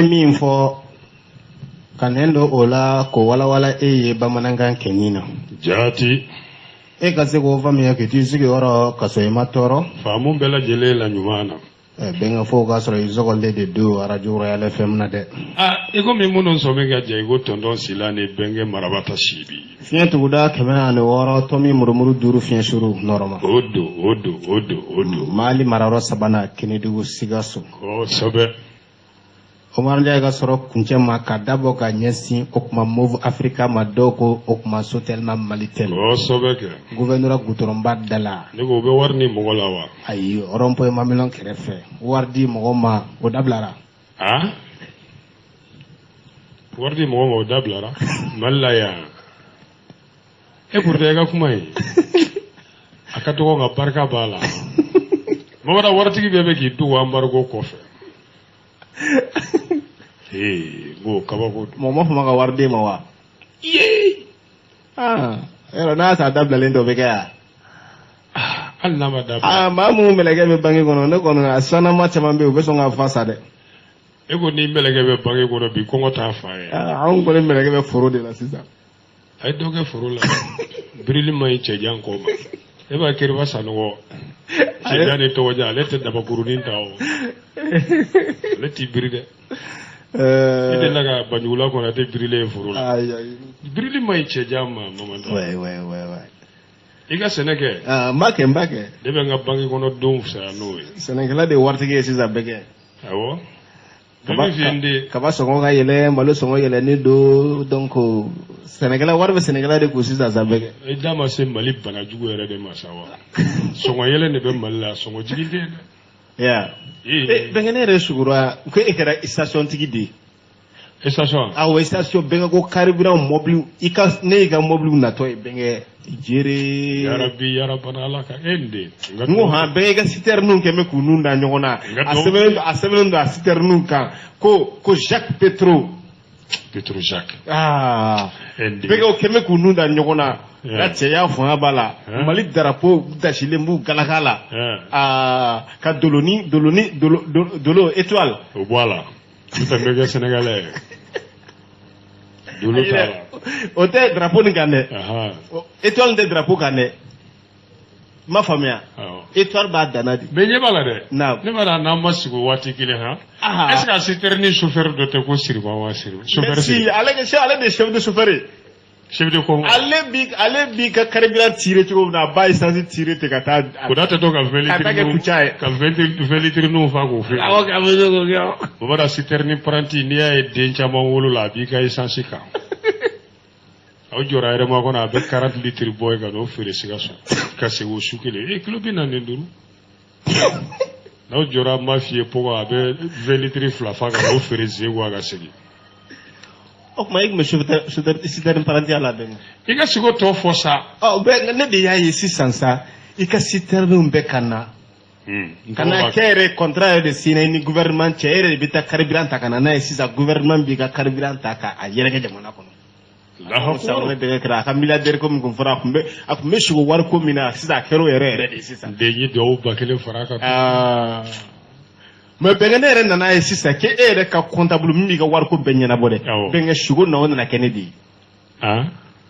min fɔ kanendo ola ko wala e bamanankan kenina jati e ka se k'o faamuya k'i t'i sigi yɔrɔ ka sɔrɔ i ma tɔɔrɔ faamu bɛɛ lajɛlen la ɲuman na bɛnkɛ fo k'a sɔrɔ i sɔgɔlen de don radio Royal FM na dɛ i ko min minnu sɔmi ka jɛ i ko tonton Sila ni bɛnkɛ Marabata Sibi fiɲɛ tuguda 106 tɔmi murumuru 5 fiɲɛ suru nɔrɔma o do Mali marayɔrɔ sabanan Kɛnɛdugu Sikaso kosɛbɛ Omar Ndiaye ka sɔrɔ kuncɛ ma ka dabɔ ka ɲɛsin o kuma Move Africa ma dɔw ko o kuma Sotelma Malitel kosɛbɛ kɛ gouverneur Goutoromba dala ne ko o bɛ wari ni mɔgɔ la wa ayi rond-point Mamilon kɛrɛfɛ wari di mɔgɔ ma o dablara wari di mɔgɔ ma o dablara Mali la yan e pourtant e ka kuma ye a ka dɔgɔ nka barika b'a la Mamada waritigi bɛɛ bɛ k'i dogo embargo kɔfɛ go kabako mɔmɔ fama ka wari d'e ma wa yɔrɔ n'a ta dabilalen dɔ bɛ kɛ yan hali n'a ma dabila maa minnu mɛlɛkɛ bɛ bange kɔnɔ ne kɔni a sannama caman bɛ yen u bɛ sɔn ka fa sa dɛ e ko ni mɛlɛkɛ bɛ bange kɔnɔ bi kɔngɔ t'a fa ye anw kɔni mɛlɛkɛ bɛ foro de la sisan a ye dɔ kɛ foro la birili ma ɲi cɛjan kɔ ma e b'a keriba sanɔgɔ cɛjan ni tɔgɔjan ale tɛ dabakurunin ta o ale t'i biri dɛ e delila ka banjugula kɔnɔ a tɛ birilen foro la birili ma ɲi cɛjan ma Mamadu i ka sɛnɛ kɛ n b'a kɛ ne bɛ n ka bange kɔnɔ denw fisaya n'o ye sɛnɛkɛla de ye waritigi ye sisan bɛɛ kɛ awɔ kaba sɔngɔ ka yɛlɛ malo sɔngɔ yɛlɛnen don donc sɛnɛkɛla wari bɛ sɛnɛkɛla de kun sisan sa bɛɛ kɛ i da ma se Mali banajugu yɛrɛ de ma sa wa sɔngɔ yɛlɛ de bɛ Mali la sɔngɔ jigi tɛ dɛ bɛnkɛ ne yɛrɛ sugura ko e kɛra station tigi de ye station awɔ station bɛnkɛ ko carburant mobile ne y'i ka mobile natɔ ye bɛnkɛ jere yarabana ala ka ende n ko bɛnkɛ ka citerne kɛmɛ k'u nun da ɲɔgɔn na a sɛbɛnnen don a citerne kan ko Jacques Petro Jacques bɛnkɛ kɛmɛ k'u nun da ɲɔgɔn na la cɛya fanga b'a la Mali drapeau dasilen b'u galaka la ka dolo étoile o bɔ a la n tɛ bɛ kɛ Sénégalais dolo t'a la o tɛ drapeau nin kan dɛ étoile tɛ drapeau kan dɛ ma faamuya étoile b'a danna de mais ɲɛ b'a la dɛ ne b'a dɔn n'an ma sigi o waati kelen est-ce que a citerne chauffeur dɔ tɛ ko Siriba wa chauffeur ale de chef de chauffeur chef de com ale bi ka carburant tiré cogo min na a b'a essence tiré ten ka taa o da tɛ to ka 20 litres n'u fa k'o feere awɔ ka 20 k'o kɛ o b'a dɔn citerne paranti n'i y'a ye den caman wolo la a b'i ka essence kan aw jɔra yɛrɛ ma kɔnɔ a bɛ 40 litres bɔ ka n'o feere Sikaso ka segin o su kelen kilo 45 n'aw jɔra ma f'i ye pogo a bɛ 20 litres fila fa ka n'o feere Zegou ka segin o kuma e tun bɛ citerne paranti la bɛnkɛ i ka sigi o tɔ fɔ sa ne de y'a ye sisan sa i ka citerne bɛɛ ka na kana kɛ yɛrɛ contrat yɛrɛ de signé ni gouvernement cɛ e yɛrɛ de bɛ taa carburant ta ka na n'a ye sisan gouvernement b'i ka carburant ta k'a yɛrɛkɛ jamana kɔnɔ sisan ne bɛnkɛ kɛra a ka milliardaire ko min kun fɔra a kun bɛ sogo wari ko min na sisan a kɛra o yɛrɛ de sisan den ye duwawu 1000 fara kan mais bɛnkɛ ne yɛrɛ nana ye sisan k'e yɛrɛ ka comptable min b'i ka wari ko bɛɛ ɲɛnabɔ dɛ bɛnkɛ sogo na o nana kɛ ne de ye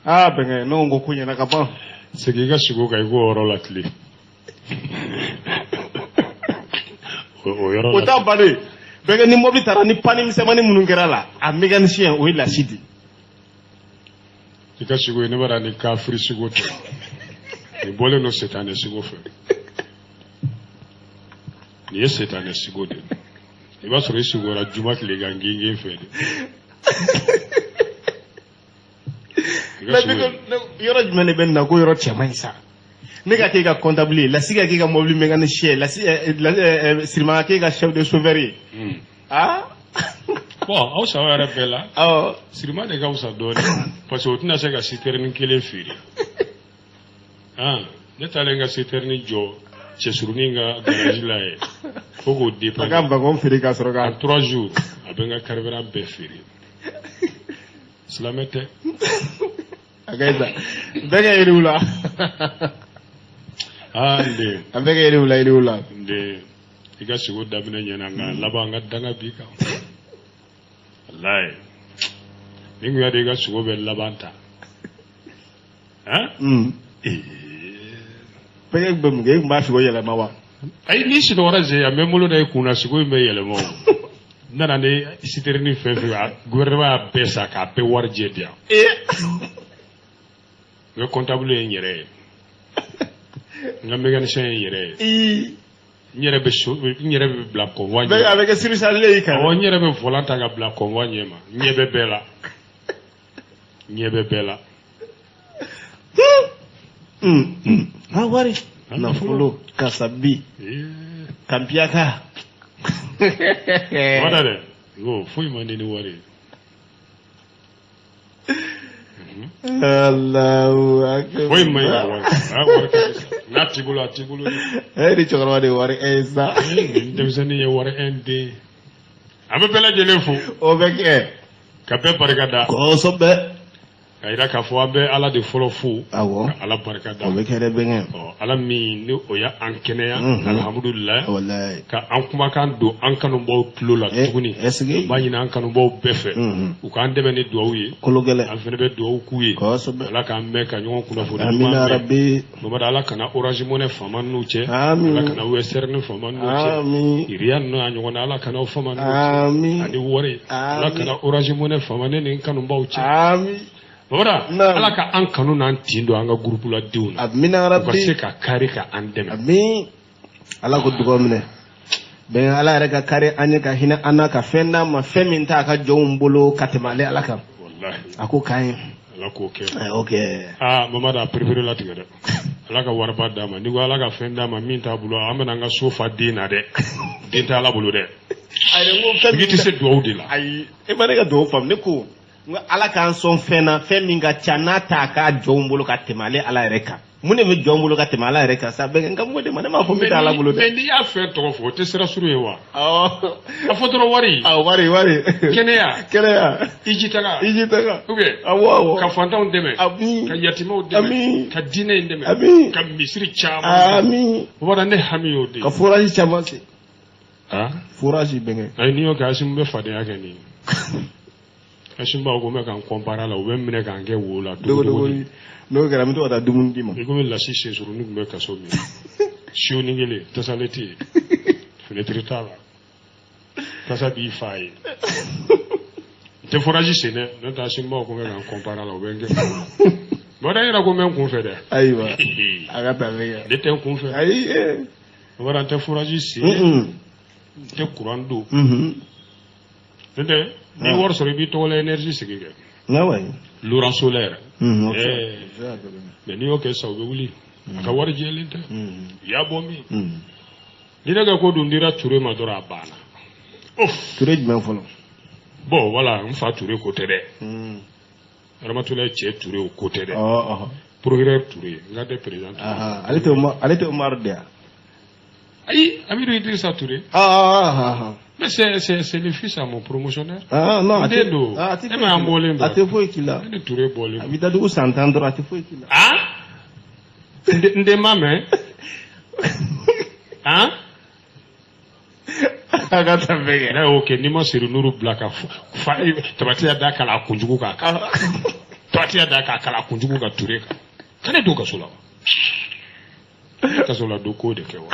bɛnkɛ ne ko ko ɲɛna ka ban segin i ka sogo kan i k'o yɔrɔ la tile o t'a bannen bɛnkɛ ni mobili taara ni panne misɛnmanin minnu kɛra la a mécanicien o ye lasi di i ka sogo ye ne b'a dɔn ni kafiri sogo tɛ nin bɔlen don sitanɛ sogo fɛ nin ye sitanɛ sogo de i b'a sɔrɔ i sogora juma tile kan genge fɛ de yɔrɔ jumɛn de bɛ nin na ko yɔrɔ cɛman ɲi sa ne ka k'e ka comptable ye Lasi ka k'e ka mobile mécanicien ye Sirima ka k'e ka chef de chauffeur ye bon aw saba yɛrɛ bɛɛ la Sirima de ka wusa dɔɔnin parce que o tɛna se ka citerne kelen feere ne taalen ka citerne jɔ cɛsurunin ka garage la ye fo k'o dépanner ka wagon feere ka sɔrɔ ka en 3 jours a bɛ n ka carburant bɛɛ feere silamɛ tɛ a ka ɲi sa bɛɛ ka yiriw la nde a bɛɛ ka yiriw la nde i ka sogo daminɛ ɲɛna nka laban n ka danga b'i kan wallahi ni ngi yade ga sugo be labanta pege bem ge ma sugo yele ma wa ay ni si do raje ya memulo day kuna sugo me yele mo nana ne siterni fefe gouvernement pesa ka pe warje dia le comptable yere nga mécanicien yere ñere be black ko wañi be avec service lay ka o ñere be volanta ga black ko wañi ma ñebe bela wari na fulo kasabi kampiaka wada de go fuy mani ni wari Allahu akbar fuy mai wari natibulu di chokro de wari esa demsani ye wari ende abe bela jele fu o beke ka be barkada ko sobe ayira ka fo abe ala de folo fu awo ala barkada o beke de bengen ala mi ni o ya ankeneya alhamdulillah wallahi ka an kuma kan do an kanu baw tulo la tuguni ba nyina an kanu baw befe u kan debe ni duwaw ye kologele an fene be duwaw ku ye ko sobe ala ka me ka nyon kuna fo amina rabbi mamada ala kana orange money faman nu che amin ala kana western faman nu che amin irian no anyon ala kana faman nu che amin ani wori ala kana orange money faman ni kanu baw che amin Bora ala ka an kanu nan tindo an ga groupe la diuna amina rabbi ko se ka kare ka an deme amin ala ko dugo mine ben ala reka kare anya ka hina anaka fenda ma feminta ka jombolo katemale ala ka wallahi ako kayin ala ko ke okay mama da prefere la tigere ala ka warba dama ni ala ka fenda ma min ta bulo amana nga sofa dina de dinta ala bulo de ay ngo fem giti se do de la ay e bane ga do fam ne ko ala kan son fena feminga chanata ka jombolo katemale ala reka mune mi jombolo katemale ala reka sa be ngam mode man ma fo mi ala bulo de mais ni ya fe to fo te sera suru yewa a fo to wari wari keneya ijitaga ube awo ka fanta on deme amin ka yatima on deme ka dine deme amin ka misri chama amin wala ne hamiyo de ka foraji chama se foraji benga ay niyo ka asim be fade ya gani asim ba ko me kan compara la o be mine kan ke wola dogo no gara mi to da dumun dima e ko la si se suru ni be ka so mi shiu ni gele to saleti fenêtre tala kasa bi fay te foraji se ne no ta asim ba ko me kan compara la o be nge mo da ira ko men kun fe de aywa aga ta vega de ten kun fe ay wala te foraji se te courant do de ni wor so bi to l'énergie c'est que na way l'urant solaire mais ni oké so be wuli aka war jelinte ya bomi ni daga ko do ndira touré ma dora bana touré ben folo bon voilà on fa touré côté de ramatulay che touré au côté de progrès touré ngade président alete Omar dia ayi Amirou Idrissa Touré mais c'est le fils à mon promotionnaire. Non, tu m'as embolé. Tu faut qu'il a. Il est Touré bolé. Il a dû s'entendre, tu faut qu'il a. Nde mame. Agata vega. Na okay, ni mo siru nuru blaka. Tabatia da kala kunjugu ka. Tabatia da kala kunjugu ka Touré ka. Kane do ka sola. Ka sola do ko de kewa.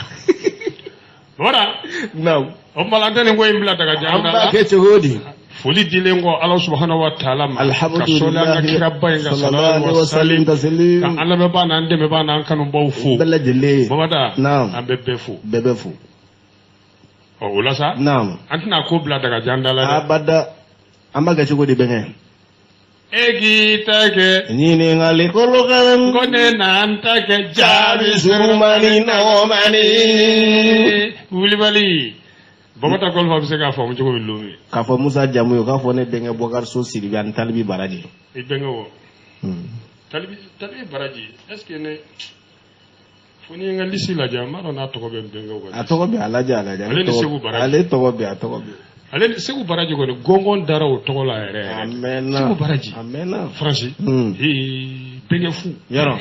Voilà. Non. On va l'entendre ngo imbla daga janga. Amba ke chogodi. Foli dilengo Allah subhanahu wa ta'ala. Alhamdulillah. Sallallahu alaihi wasallam taslim. Ka Allah be bana ndeme bana kanu baw fu. Bella jelle. Mamada. Naam. Ambebe fu. Bebe fu. O wala sa? Naam. Antina ko bla daga janda la. Abada. Amba ke chogodi bengen. Egi take nini ngali kolokan gone nanta ke jabi surumani no mani wuli bali bogota gol fa bisega fa mu jogo lumi ka fa Musa Jamuyo ka fo ne benga Bokar so siri an talbi baraji e benga wo talbi baraji est ce que ne foni ngali sila jamaro na to ko be benga wo atoko be alaja ale to be atoko be ale segu baraji ko gongon dara o togo la ere amena segu baraji amena franchi benga fu yaro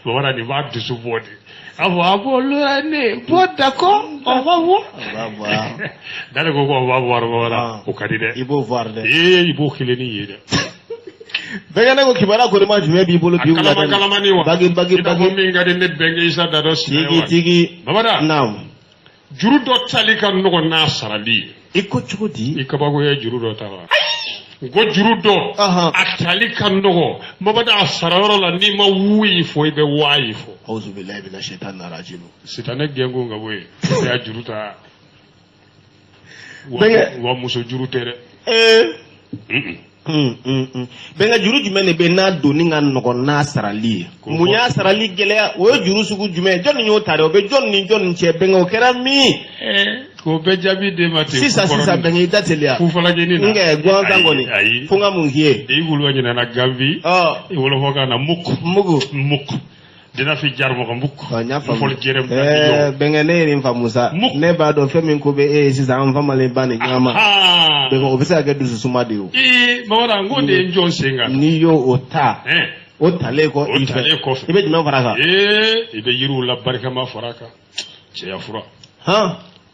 wala ni va de subodi abo l'année. Bon, d'accord, on va voir. Dans le groupe, on va voir, voilà, au Canada. Il faut voir. Il faut qu'il ait nié. Bengana ko kibara ko ma jume bi bolo bi wala kalamani wa bagi mi ngade net benga isa da dos tigi babada naam juru do tali kan no na sarali iko chudi ikabago ya juru do tala go juru do atali kan no babada sararo la ni ma wuyi fo be wayi fo auzu billahi minash shaitanir rajim sitane gengo ngawe ya juru ta wa muso juru tere benga juru jumene be na doni nga nogo na sarali munya sarali gelea o juru sugu jume jonni nyo tare o be jonni che benga o kera mi ko be jabi de mate sisa benga itatelia ku fala geni na nge gwanza ngoni funga mungie e gulu wanyina na gambi e wolo foka na muku dina fi jar mo ko mukk fol jerem benga ne rin famusa ne ba do femi ko be sisa am famale bani nyama benga obisa ga dusu suma de o mawara ngode njon senga ni yo ota otale ko ibe dina faraka ibe yiru la barka ma faraka ce ya fura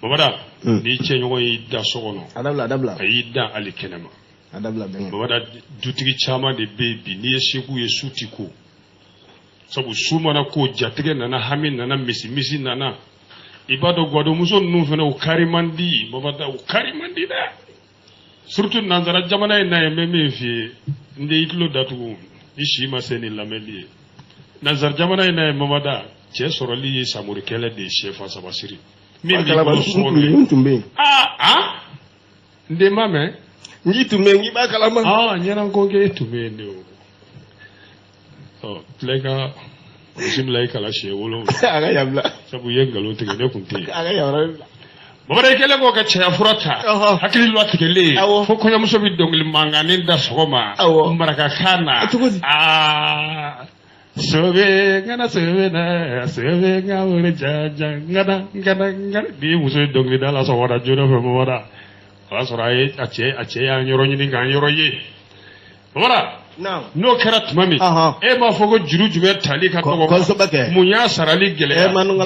mawara ni ce nyogo ida sogono adabla ayida alikenema adabla benga mawara dutigi chama de baby ni yeshegu yesuti ko sabu sumana ko jatige nana hamin nana misi nana ibado gwado muso nu fena o karimandi mawada o karimandi da surtout nanzara jamana na yememe fi nde itlo datu ishi maseni lameli nanzara jamana na mamada che soroli ye samuri kele de chefa sabasiri mimi ntumbe nde mame ngitumbe ngiba kalama nyana ngoge tume ndo tlega simlay kala shewolo aga yabla sabu yengalo tege ne kunte aga yabla babare kele ko ka cheya furata hakili lo atikele fo ko nyamuso bi dongli mangane da sogoma maraka kana sobe nga wore jaja ngada bi muso dongli dala so wada juro fe mo wada wala so ray ache ya nyoro nyini ga nyoro ye babara no karat mami ma fogo juru jume tali ka ko munya sarali gele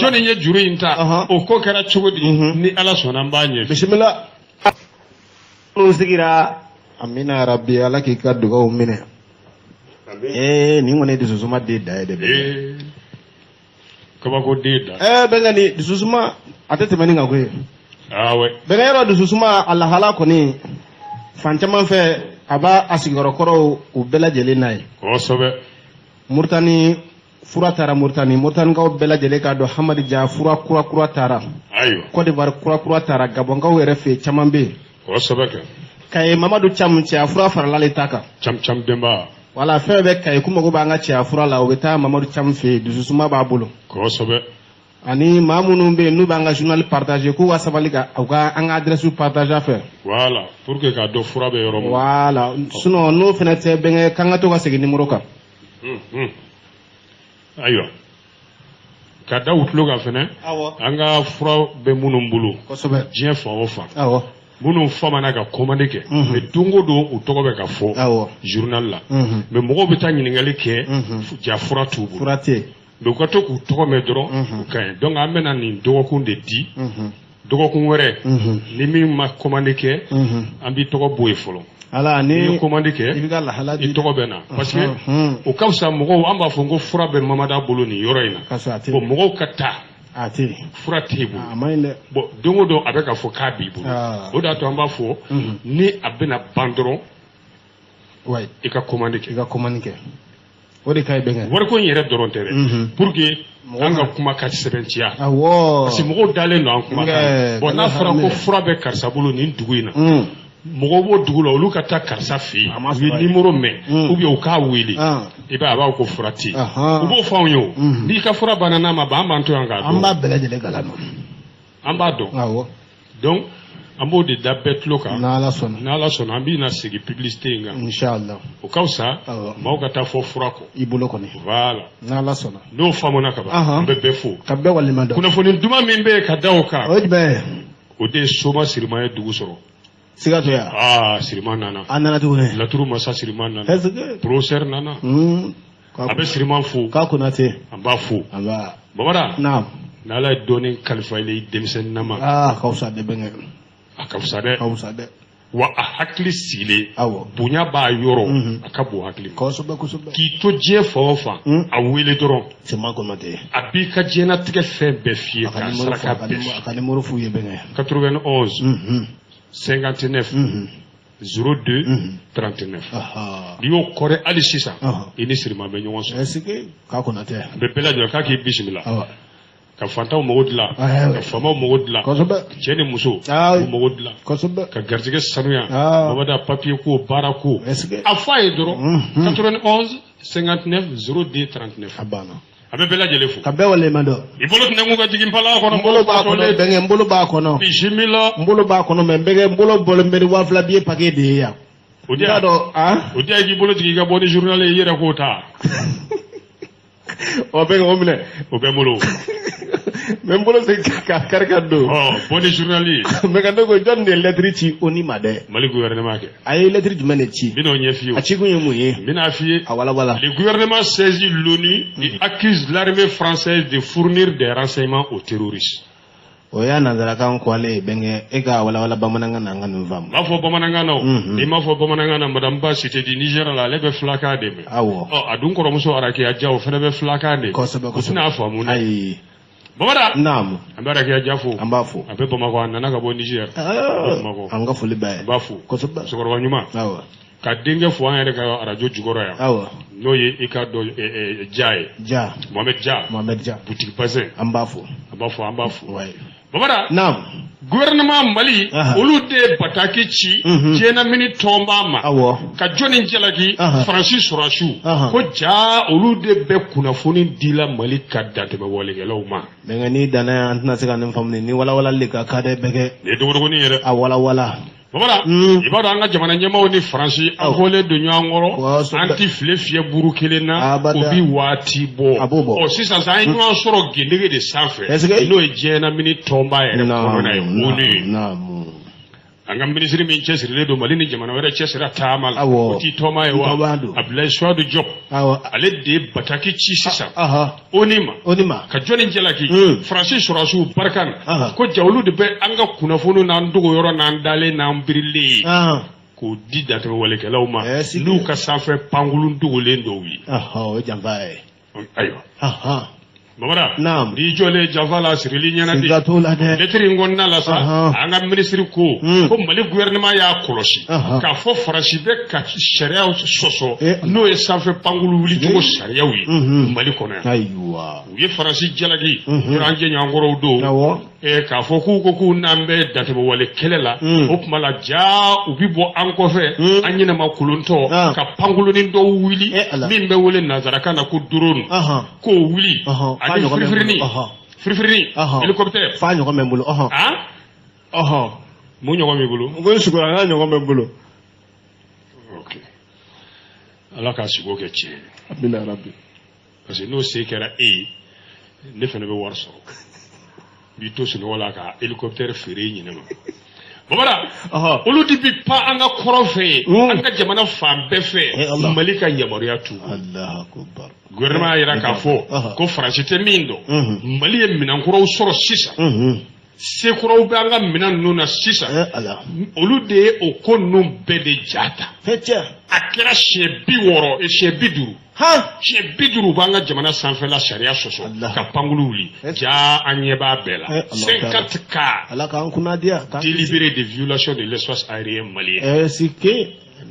joni nye juru inta o ko kara chugodi ni ala sona mbanye bismillah usigira amina rabbi ala ki kaddu ko mine ni ngone de susuma de de ko ba ko de da benga ni de susuma atete mani ngakwe we benga yaro de susuma allah hala ko ni fanchama fe aba asigoro koro u bela jele nay ko sobe murtani fura tara murtani ga bela jele ka do hamadi ja fura kura tara ayo ko de bar kura tara gabon ga were fe chamambe ko sobe kay mamadu cham cha fura farala le taka cham demba wala fe be kay kuma go banga cha fura la o beta mamadu cham fe dusuma ba bulu ko sobe ani mamunu be nu banga journal partager ko wasabali ga ga an adresse partager faire voilà pour que ka do fura be yoro voilà sinon no fenete be kanga to ga segi numéro ka ayo ka da utlo ga fene anga fura be munum bulu ko sobe je fa ofa munum fama na ga commande ke me dungo do utogo be ka fo journal la me mogo be tanyi ngali ke ja fura tubu furate donc ka to ku togo me doro kay donc amena ni dogo kun de di dogo kun were ni mi ma commande ke ambi togo boy folo ala ni commande ke ibigala hala di togo bena parce que o kawsa mogo amba fongo fura be mamada bolo ni yoroina bo mogo kata ati fura tebu bo dongo do abeka fo kabi bolo o da to amba fo ni abena bandoro ouais e ka commande ke wodi kay benga wor ko yere dorontere pour que anga kuma ka sebentia parce que mogo dalen no an kuma ka bon na fara ko fura be karsa bulu ni duguina mogo bo dugulo olu ka ta karsa fi wi numéro me ou bien o ka wili e ba ko furati o bo fa onyo ni ka fura banana ma ba manto anga do amba beleje le galano amba do donc ambo de dabet loka na la sona ambi na sigi publicité nga inshallah o kausa mauka ta fo furako ibuloko ni voilà na la sona no famona ka ba bebe fo kabbe wali mando kuna fo ni duma mimbe ka dawoka ojbe o de soma sirma dugu soro sigato ya sirma nana anana to la turu masa sirma nana professeur nana abe siriman fo ka kunate an b'a fo aba Bamara naam n'ala ye dɔɔni kalifa ile denmisɛnnin na ma ka fisa de bɛngɛ a ka fisa dɛ ka fisa dɛ wa a hakili sigilen awɔ bonya b'a yɔrɔ a ka bon hakili ma kosɛbɛ k'i to diɲɛ fan o fan a wele dɔrɔn sema kunate a b'i ka diɲɛnatigɛ fɛn bɛɛ f'i ye k'a saraka bɛɛ f'i a ka numéro f'u ye bɛngɛ 91 59 02 39 n'i y'o kɔrɛ hali sisan i ni sirima bɛ ɲɔgɔn sɔrɔ est-ce que ka kunate a bɛ bɛɛ lajɛlen k'a k'i bisimila ka fantanw mago dilan ka famaw mago dilan cɛ ni muso k'u mago dilan ka garijɛgɛ sanuya babada papier ko baara ko a fɔ a ye dɔrɔn 91 59 02 39 a banna a bɛ bɛɛ lajɛlen fo ka bɛɛ wale ma dɔn i bolo tɛna mun ka jigin pala kɔnɔ n bolo b'a kɔnɔ bɛngɛ n bolo b'a kɔnɔ bisimila n bolo b'a kɔnɔ mɛ bɛngɛ n bolo bɔlen bɛ ni 2000 billet paquet de ye yan o diya o diya k'i bolo jigin i ka bɔ ni journal ye i yɛrɛ k'o ta o bɛngɛ o minɛ o bɛ n bolo mais n bolo se ka kari ka don bɔ ni journal ye mais ka ne ko jɔn de ye lettre ci ONU ma dɛ Mali gouvernement kɛ a ye lettre jumɛn de ci n bɛn'o ɲɛf'i ye a ci kun ye mun ye n bɛn'a f'i ye a walawala le gouvernement saisit l'ONU et accuse l'armée française de fournir des renseignements aux terroristes o y'a nanzarakan kɔle ye bɛngɛ e ka walawala bamanankan na an ka nin faamu n b'a fɔ bamanankan na o n'i m'a fɔ bamanankan na madame Ba Cité di Niger la ale bɛ filakan de mɛn awɔ a dun kɔrɔmuso Arakiya Ja o fana bɛ filakan de kosɛbɛ o tɛna faamu dɛ ayi Bamara naam an bɛ Arakiya Ja fo an b'a fo a bɛ Bamakɔ a nana ka bɔ Niger Bamakɔ an ka foli b'a ye an b'a fo kosɛbɛ musokɔrɔba ɲuman awɔ ka denkɛ fo an yɛrɛ ka radio jukɔrɔ yan awɔ n'o ye i ka dɔ Ja ye Ja Mohamed Ja Mohamed Ja boutique Bazin an b'a fo an b'a fɔ an b'a fo wayi Bamara naam gouvernement Mali olu de bataki ci diɲɛna mini tɔnba ma awɔ ka jɔnni jalaki Faransi sɔrɔsiw ko ja olu de bɛ kunnafoni dila Mali ka dantɛmɛ walenkɛlaw ma bɛngɛ ni danna yan an tɛna se ka nin faamu ni walawalali ka ka dɛ bɛgɛ nin ye dogodogonin yɛrɛ a walawala Bamara i b'a dɔn an ka jamana ɲɛmaaw ni Faransi an fɔlen don ɲɔgɔn kɔrɔ an ti file fiyɛ buru kelen na o bi waati bɔ sisan sa an ye ɲɔgɔn sɔrɔ gendege de sanfɛ n'o ye diɲɛna mini tɔnba yɛrɛ kɔnɔna ye ONU ye an ka minisiri min cɛsirilen don Mali ni jamana wɛrɛ cɛsira taama la o t'i tɔnba ye wa Abdoulaye Souadou Diop ale de ye bataki ci sisan ONU ma ka jɔnni jalaki Faransi sɔrɔsiw barika na ko ja olu de bɛ an ka kunnafoni n'an dogo yɔrɔ n'an dalen n'an birilen k'o di dantɛmɛ walekɛlaw ma n'u ka sanfɛ pankulun dogolen dɔw ye o janfa ye ayiwa Bamara n'i jɔlen janfa la sirili ɲɛna di lettre in kɔnɔna la sa an ka minisiri ko Mali gouvernement y'a kɔlɔsi k'a fɔ Faransi bɛ ka sariyaw sɔsɔ n'o ye sanfɛ pankulu wulicogo sariyaw ye Mali kɔnɔ yan u ye Faransi jalaki yɔrɔ an jɛɲɔgɔnkɔrɔw don k'a fɔ k'u ko k'u n'an bɛ dantɛmɛ wale kɛlɛ la o tuma la ja u bi bɔ an kɔfɛ an ɲɛnama kolontɔ ka pankulunin dɔw wuli min bɛ wele nanzarakan na ko drone k'o wuli ani firifirini hélicoptère fa ɲɔgɔn bɛ n bolo mun ɲɔgɔn b'i bolo n ko sugula n ka ɲɔgɔn bɛ n bolo Ala k'a sigo kɛ tiɲɛ amina rabi parce que n'o se kɛra e ye ne fana bɛ wari sɔrɔ b'i to sunɔgɔ la ka hélicoptère feere i ɲinɛ ma Bamara olu de bi pan an ka kɔrɔn fɛ an ka jamana fan bɛɛ fɛ Mali ka yamaruya t'u gouvernement y'a jira k'a fɔ ko Faransi tɛ min dɔn Mali ye minɛnkuraw sɔrɔ sisan sekuraw bɛ an ka minɛn ninnu na sisan olu de ye o ko ninnu bɛɛ de ja ta a kɛra siɲɛ 60 siɲɛ 50 siɲɛ 50 b'an ka jamana sanfɛla sariya sɔsɔ ka pankulu wuli ja an ɲɛ b'a bɛɛ la 50 cas délibérés de violation de l'espace aérien malien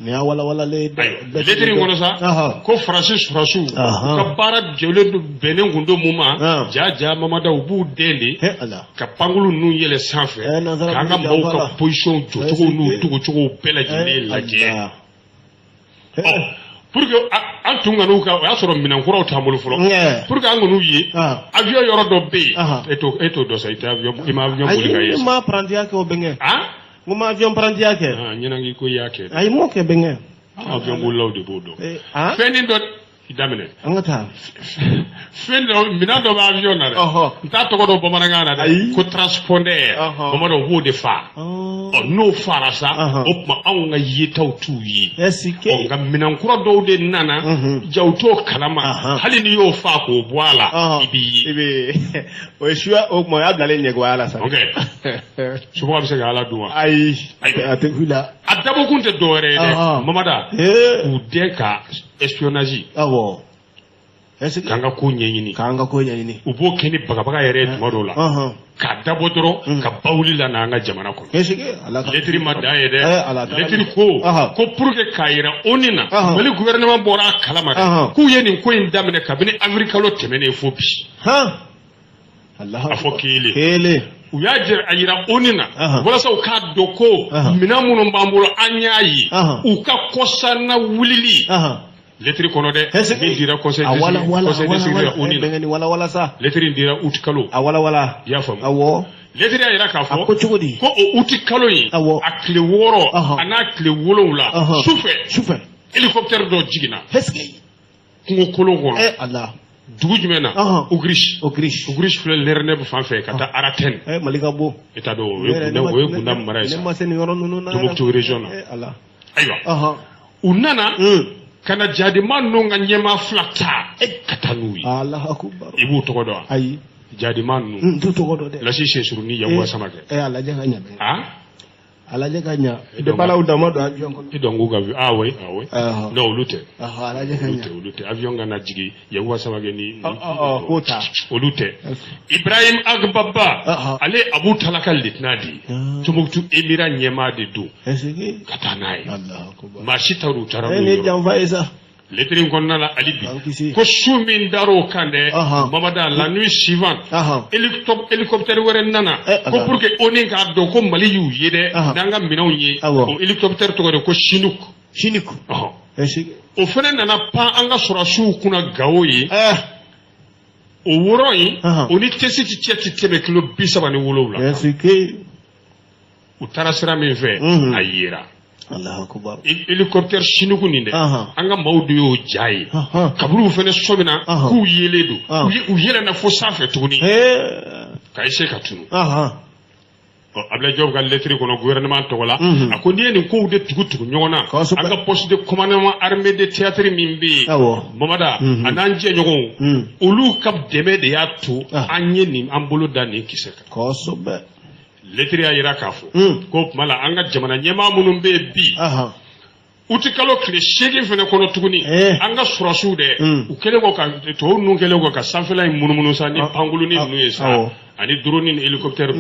ni y'a walawalalen lettre in kɔnɔ sa ko Faransi sɔrɔsiw ka baara jɛlen don bɛnnen kun don mun ma ja mamada u b'u den de ka pankulu ninnu yɛlɛ sanfɛ k'an ka mɔgɔw ka position jɔcogo n'u dogocogo bɛɛ lajɛlen lajɛ pour que an tun ka n'u ka o y'a sɔrɔ minɛnkuraw t'an bolo fɔlɔ pour que an ka n'u ye avion yɔrɔ dɔ bɛ yen e t'o dɔn sa i ma avion boli ka ye sa. Ma apprenti kɛ o bɛnkɛ. N ko ma avion apprenti kɛ. Ɲɛnagi ko i y'a kɛ. Ayi m'o kɛ bɛnkɛ. Avion bolilaw de b'o dɔn. Fɛn nin dɔ idamine angata fendo minado ba avion na nta to ko bamananga na ko transponder bamado wo de fa no fara sa opma anga yitaw tuyi o ngam minan kuro do de nana jawto kalama halini yo fa ko boala ibi o shua o mo abdale nyego ala sa okay subo am se ala duwa atekula adabo kunte dore de mamada u de ka espionnage awo kanga ko nyini ubo keni bagabaga yere tumarola ka dabo doro ka bawli la na nga jamana ko letri madaye de letri ko pour que kayira onina wali gouvernement bora kalama ku yeni ko indamne kabine afrika lo temene fobi Allah afokile uyajer ayira onina wala sa ka doko minamuno mbambulo anyayi uka kosana wulili letri kono de min dira conseil de sécurité onina wala sa letri dira utkalo wala ya fam awo letri ayira ka fo ko chugudi ko utkalo yi akle woro ana akle wolowla souffle hélicoptère do jigina heske ko kolongo Allah dugu jumena ogrish fle lerne bu fanfe kata araten malika bo eta do we kunda maraisa ne maseni yoro nunu na to region Allah aywa unana kana jadi manu nga nyema flata katanui Allah akbar ibu to do ayi jadi manu to do de la shishe suruni ya wa samake Allah jaga nya ala jaga nya de bala udama do avion ko idongu ga awe no lute ala jaga nya lute avion ga na jigi ya wa samake ni hota olute Ibrahim Agbaba ale Abu Talakal litnadi tumuktu emira nyema de do katanai Allah akbar mashitaru tarabu ne jamfa isa letrin konna la alibi ko sumin daro kande mamada la nuit suivante hélicoptère were nana ko pour que oni ka do ko mali yu yede danga minaw yi o hélicoptère to ko Chinook o fene nana pa anga sura su kuna gawoyi o woro yi oni tesi ti tieti tebe kilo bisaba ni wolowla o tarasira min fe ayira Allah akbar hélicoptère Chinook ninde anga mawdu yo jayi kaburu fene sobina ku yeledu u yele na fo safe tuni kayse katunu abla job gal lettre kono gouvernement to wala akoni ni ko de tugutu nyona anga poste de commandement armée de théâtre mimbi mamada ananje nyogon olu kap deme de yatu anye ni ambolo dani kiseka ko sobe lettre ya ira kafo ko mala anga jamana nyema munum be bi utikalo kle shege fene kono tuguni anga surasu de ukele ko ka to nu kele ko ka sanfela munumunu sa ni pangulu ni nu yesa ani drone ni hélicoptère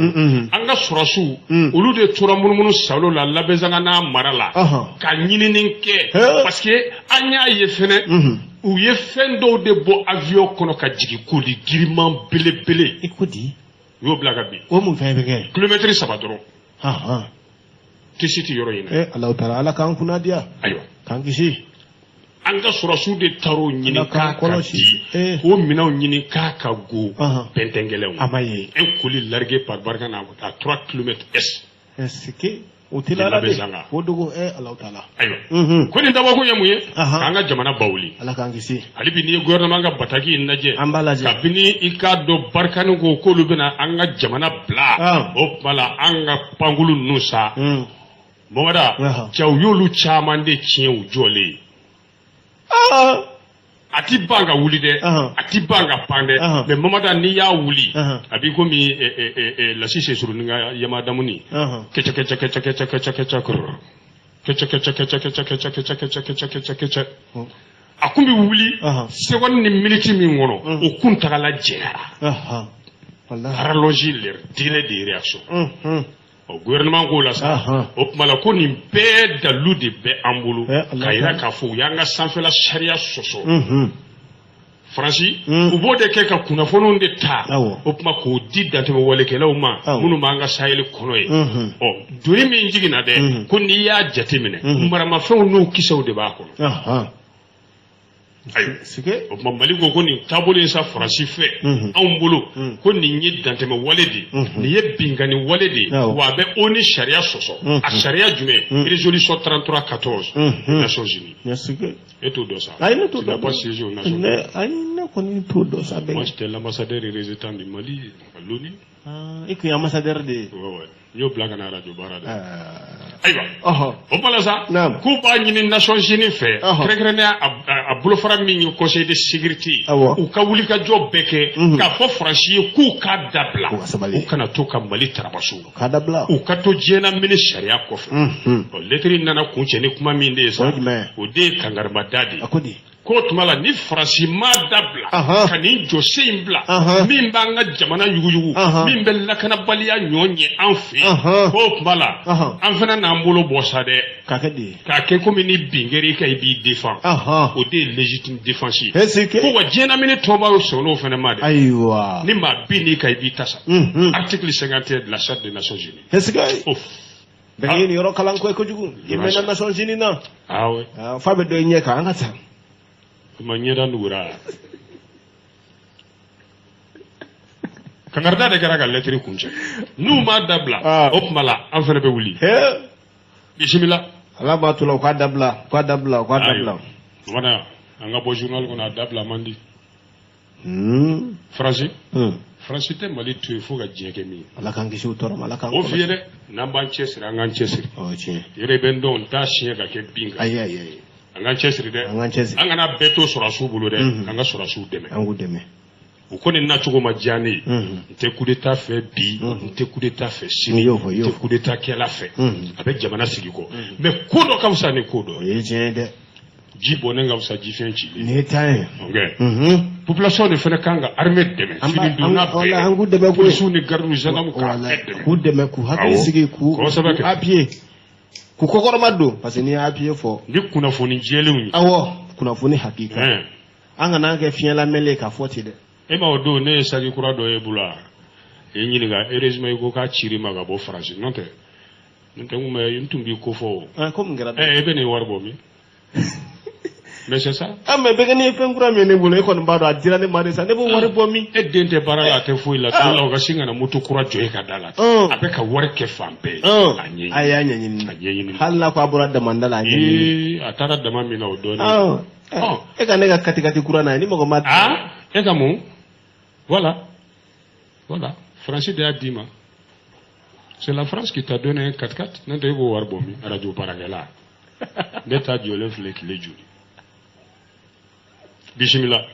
anga surasu olu de tura munumunu salo la labezanga na marala ka nyini ninke parce que anya ye fene u ye fendo de bo avion kono ka jigi ko di girman bele ikudi yo blaga bi o mun fa bege kilometre sabadoro tisiti yoro yina Allah taala ala kan kuna dia ayo kan kisi anga surasu de taro nyini ka ko minaw nyini ka go pentengelew amaye en kuli largué par barkana à 3 km est que utilala de wodugo Allah taala ayo ko ni dabo ko yamuye anga jamana bawli ala kan kisi alibi ni gouvernement ga bataki naje ambalaje kabini ikado barkanu go ko lubina anga jamana bla o bala anga pangulu nusa momada chaw yolu chamande chien jole ati banga wuli de ati banga pande mais momada ni ya wuli abi komi la sise suru nga yama damuni kecha akumbi wuli second ni minute mi ngono o kunta la jera rallonger leur délai de réaction au gouvernement ko la sa o mala ko ni be dalu de be ambulu kayira ka fu yanga sanfela sharia soso franci ubo de ke ka kuna fono de ta o kuma ko di dante mo wale ke lawma munu manga sayel kono e o duri mi jigina de ko ni ya jatemine mara ma fe no kisaw de ba ko ayo o mali ko ni tabole sa faransi fe an bolo ko ni yi danteme waledi ni ye bingani waledi wa be oni sharia soso a sharia jume résolution 33-14 Nations Unies et tout ça ay na tout ça pas siégé aux Nations Unies ay na ko ni tout ça moi j'étais l'ambassadeur et résident du Mali à l'ONU et que ambassadeur de ouais yo blaga na radio barada aywa o bala sa ku ba ni Nations Unies fe krekrena a bolo fara mi conseil de sécurité u ka wuli ka job beke ka fo franchi ku ka dabla u kana to ka Mali tarabasu ka dabla u ka to jena mini sharia ko fe o letri nana ku che ni kuma mi de sa o de kangarba dadi akodi ko tumala ni franchi ma dabla kani jose imbla min banga jamana yugu min bella kana baliya nyonye anfi ko tumala an fana na mbolo bossa de ka ke ko mini bingeri kay bi défend o de légitime défense ko wa jena mini toba o sono fana ma de aywa ni ma bini kay bi tasa article 51 de la charte des Nations Unies da ngeen yoro kalan ko jugu yimena Nations Unies na ouais fa be do nyeka ngata ma nyeda ndura kangarda de karaga lettre kunche nu ma dabla opmala an fene be wuli bismillah ala ba tulo ko dabla wana anga bo journal ko na dabla mandi français te Mali tu faut ga jege mi ala kan gisu toro ala kan o fiere namba chesira ngan chesiri o chi yere bendo ta shie ga ke binga ay anga chesiri de anga na beto sura su bulu de anga sura su deme o ko ni na chugo majani te coup d'état fait bi te coup d'état fait sini te coup d'état kela fait avec jamana sigiko mais kodo kam sa ni kodo yejede jibo nenga usa jifenchi ne tay okay population de fene kanga armée deme fini dona be ala angu deme ko suni gardu janam ka ku deme ku hakki sigi ku apie ku kokoro maddo parce que ni apie fo ni kuna foni jelewu kuna foni hakika anga na ke fien la mele ka foti de e ma odo ne sagi kura do e bula e nyini ga heureusement ko ka chiri maga bo France non te nguma yuntumbi ko fo comme ngara e be ni warbo mi mais c'est ça mais be gani fen kura me ne bolo e ko mbado adira ne mari sa ne bo warbo mi e dente barala te fo ila to la ga singa na mutu kura joye ka dala abe ka warke fambe anyi aya nyanyi halla ko abura da mandala anyi atara da mami na odo ni e ka ne ga katikati kura na ni mo ko mat e ka mu voilà Francis de Adima c'est la France qui t'a donné un 4x4 non te go warbo mi radio paragela neta diole flek le juri bismillah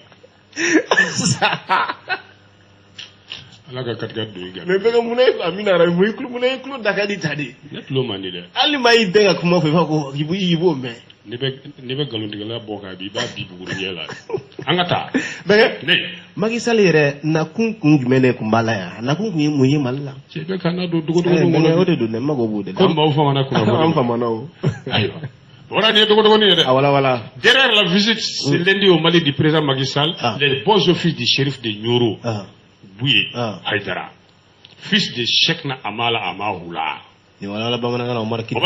alaga 4x4 do iga me be ga munay amina ra muy klu munay klu dakadi tadi net lo mani de ali may de ga kuma fa ko yibo me ni be galundi la boka bi ba bi buguru yela angata be ne Macky Sall yere na kunkun jumene kumbala ya na kunkun muyi malla ce be kana do dugo ne o de do ne mago bude ko ba fa mana kuna am fa mana o ayo voilà ni dugo ni de voilà derrière la visite ce lundi au Mali du président Macky Sall les beaux offices du shérif de Nioro Bouye Haidara fils de Cheikhna Amala Amahula ni wala bamana ngana Omar Kiti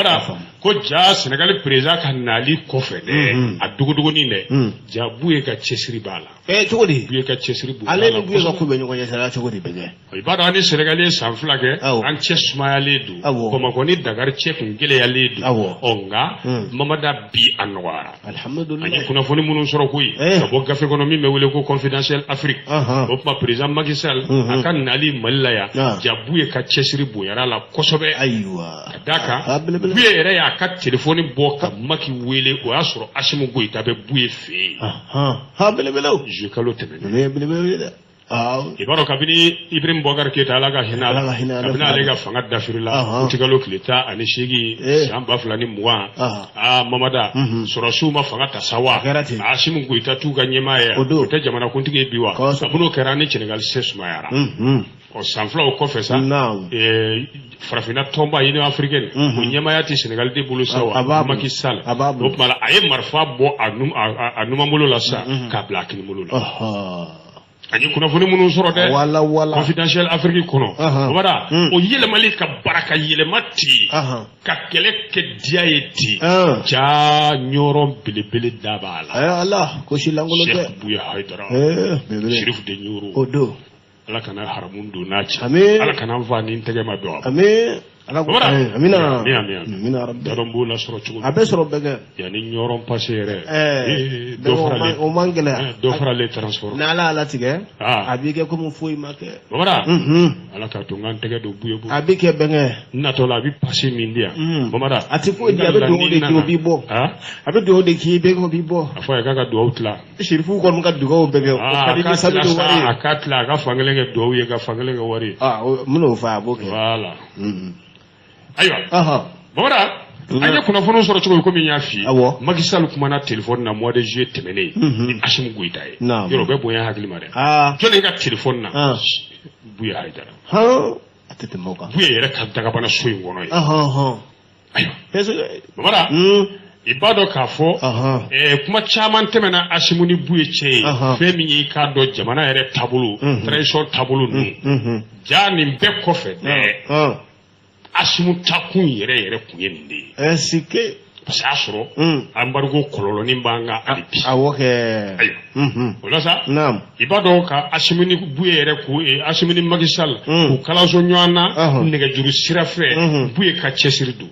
ko ja Sénégal président kan nali kofé de a dugo ni de ja Bouye ka chesri bala chogodi Bouye ka chesri bu ale ni Bouye ka ko be nyoko nyesala chogodi bege ibada ni Sénégalais sans flague an chesma ya ledu koma ko ni Dakar chef ngele ya ledu onga mamada bi anwara alhamdulillah ani kuna foni munun soro kuyi ka bo gafe économie me wele ko confidentiel Afrique o ma président Macky Sall akan nali malaya ja Bouye ka chesri bu yara la kosobe aywa daka Bouye yere ya ka telefoni bo ka Macky wele o asoro Asimu Goita be Bouye fe ha belebelo je kalo teme belebelo ibaro kabini Ibrahim Boubacar Keita alaga hinala kabina alega fanga dafirila utigalo kilita ani shegi samba fulani mwa mamada surasu ma fanga tasawa Asimu Goita tu ganyema ya ota jamana kuntige biwa abuno kerani Senegal sesma yara o sanfla o kofesa farafina tomba yini africaine o nyema ya ti Senegal de bulu sawa Macky Sall o mala aye marfa bo anuma mulu la sa ka black ni mulu la ani kunnafoni minnu sɔrɔ dɛ wala confidentiel Afrique kɔnɔ babara o yɛlɛmali ka baraka yɛlɛma ten ka kɛlɛ kɛ diya ye ten ja ɲɔrɔ belebele da b'a la ala ko si langolo tɛ Cheikh Buya Haidara Sheriff de Ɲoro o don ala kana haramun don n'a cɛ amin ala kana fa ni tɛgɛ ma don amin ala ko amina amina dadon b'o la sɔrɔ cogo a bɛ sɔrɔ bɛɛ kɛ yanni ɲɔrɔn passé yɛrɛ o man gɛlɛya dɔ fara les transports n'ala ala tigɛ a b'i kɛ komi foyi ma kɛ babara ala ka to n k'an tɛgɛ don buye a bɛ kɛ bɛnkɛ natɔ la a bɛ passé min di yan babara a tɛ foyi di a bɛ dugawu de k'i o b'i bɔ a bɛ dugawu de k'i bɛɛ o b'i bɔ a fɔ a ye k'a ka dugawu tila sirifu kɔni ka dugawu bɛɛ kɛ o ka di ni sabi ni wari a k'a tila a ka fankelen kɛ dugawu ye ka fankelen kɛ wari ye n bɛn'o fɔ a b'o kɛ voilà ayiwa babara an ye kunnafoni sɔrɔ cogo komi n y'a f'i ye Macky Sall kumana téléphone na mois de juillet tɛmɛnen ni Assimi Goïta ye yɔrɔ bɛɛ bonya hakili ma dɛ jɔnni ka téléphone na Buya Haidara a tɛ tɛmɛ o kan Buya yɛrɛ ka dagabana so in kɔnɔ ye ayiwa babara i b'a dɔn k'a fɔ kuma caman tɛmɛna Assimi ni Buya cɛ ye fɛn min ye i k'a dɔn jamana yɛrɛ taabolo tradition taabolo ninnu ja nin bɛɛ kɔfɛ Assimi takun yɛrɛ kun ye nin de ye parce que y'a sɔrɔ embargo kɔlɔlɔnin b'an kan hali bi awɔ kɛ ayiwa o la sa i b'a dɔn ka Assimi ni Buya yɛrɛ k'u Assimi ni Macky Sall k'u kalanso ɲɔgɔn na nɛgɛjuru sira fɛ Buya ka cɛsiri don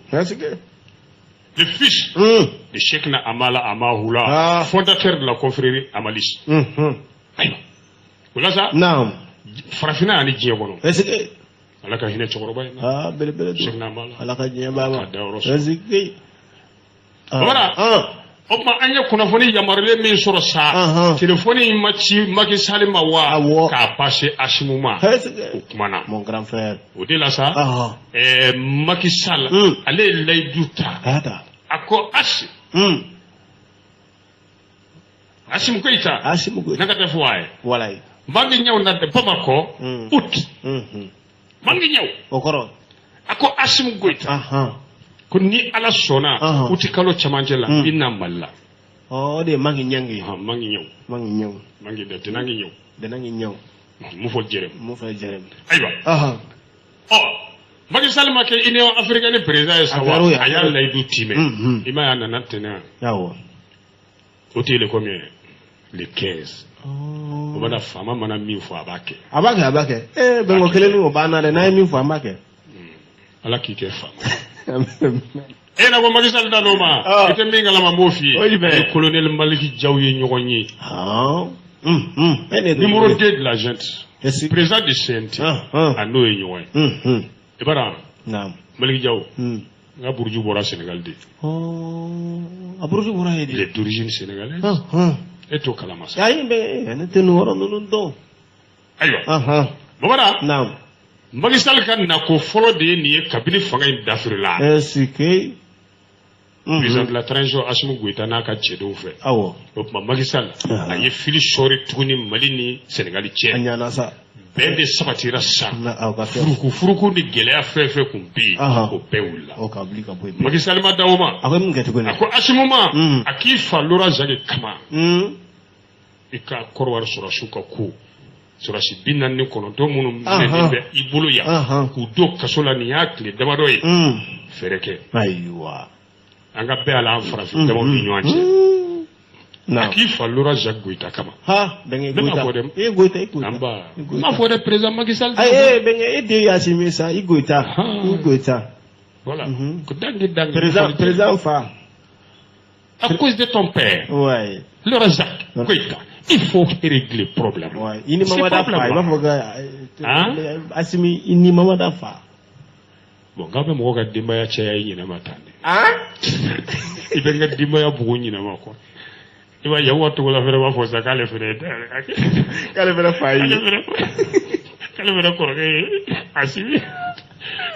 le fils de Cheikhna Amala Amahula fondateur de la confrérie amaliste ayiwa o la sa farafinna ani diɲɛ kɔnɔ ala ka hinɛ cɛkɔrɔba in na belebele Cheikhna Amala ala ka diɲɛ b'a ma babara o tuma an ye kunnafoni yamarulen min sɔrɔ sa telefɔni in ma ci Macky Sall ma wa k'a passé Assimi ma o kumana mon grand frère o de la sa Macky Sall ale ye layidu ta a ko Assimi Goïta n'a ka tɛ fɔ a ye maa ngi ñëw na de Bamako août maa ngi ñëw o kɔrɔ a ko Assimi Goïta ko ni ala sɔnna uti kalo camancɛ la i na Mali la o de ye maa ngi ɲɛngi maa ngi ñëw maa ngi dɛ tɛna ngi ñëw dana ngi ñëw mu fɔ jɛrɛm ayiwa Macky Sall ma kɛ Union africaine président ye sa wa a y'a layidu timɛ i ma ye a nana tɛnɛ awɔ o tɛ le combien le 15 o b'a faama mana min fɔ a b'a kɛ a b'a kɛ bɛnko kelen ni o banna dɛ n'a ye min fɔ an b'a kɛ ala k'i kɛ faama na ko Macky Sall da n'o ma i tɛ min kalama n b'o f'i ye ni colonel Maliki Diaw ye ɲɔgɔn ye numéro 2 de la junte président du CNT a n'o ye ɲɔgɔn ye i b'a dɔn Maliki Diaw n ka buruju bɔra Sénégal de a buruju bɔra yen de il est d'origine sénégalaise e t'o kalama sa ayi ne tɛ nin yɔrɔ ninnu dɔn ayiwa babara Macky Sall ka nako fɔlɔ de ye nin ye kabini fanga in dafiri la président de la transition Assimi Goïta n'a ka cɛdenw fɛ awɔ o tuma Macky Sall a ye fili sɔɔri tuguni Mali ni Sénégal cɛ a ɲana sa bɛɛ de sabatira sa furuku ni gɛlɛya fɛn fɛn kun bɛ yen o bɛɛ wulila Macky Sall ma da o ma a ko Assimi ma a k'i fa Laurent Jacques kama i ka Kɔrɔwari sɔrɔsiw ka ko sɔrɔsi 49 minnu minɛnen bɛ i bolo yan k'u don kaso la nin y'a tile damadɔ ye fɛɛrɛ kɛ an ka bɛɛ ala an farafin damaw ni ɲɔgɔn cɛ a k'i fa Laurent Jacques Goïta kama ne ma fɔ dɛ an ba n ma fɔ dɛ président Macky Sall bɛnkɛ e den y'Assimi sa i Goïta voilà président fa à cause de ton père Laurent Jacques Goïta il faut régler le problème i ni mamada fa i b'a fɔ ko Assimi i ni mamada fa bon k'a bɛ mɔgɔ ka denbaya caya i ɲinama tan de i bɛ n ka denbaya bugu ɲinama quoi i b'a ye wa togola fɛnɛ b'a fɔ sa k'ale fɛnɛ k'ale fɛnɛ fa ye k'ale fɛnɛ kɔrɔkɛ ye Assimi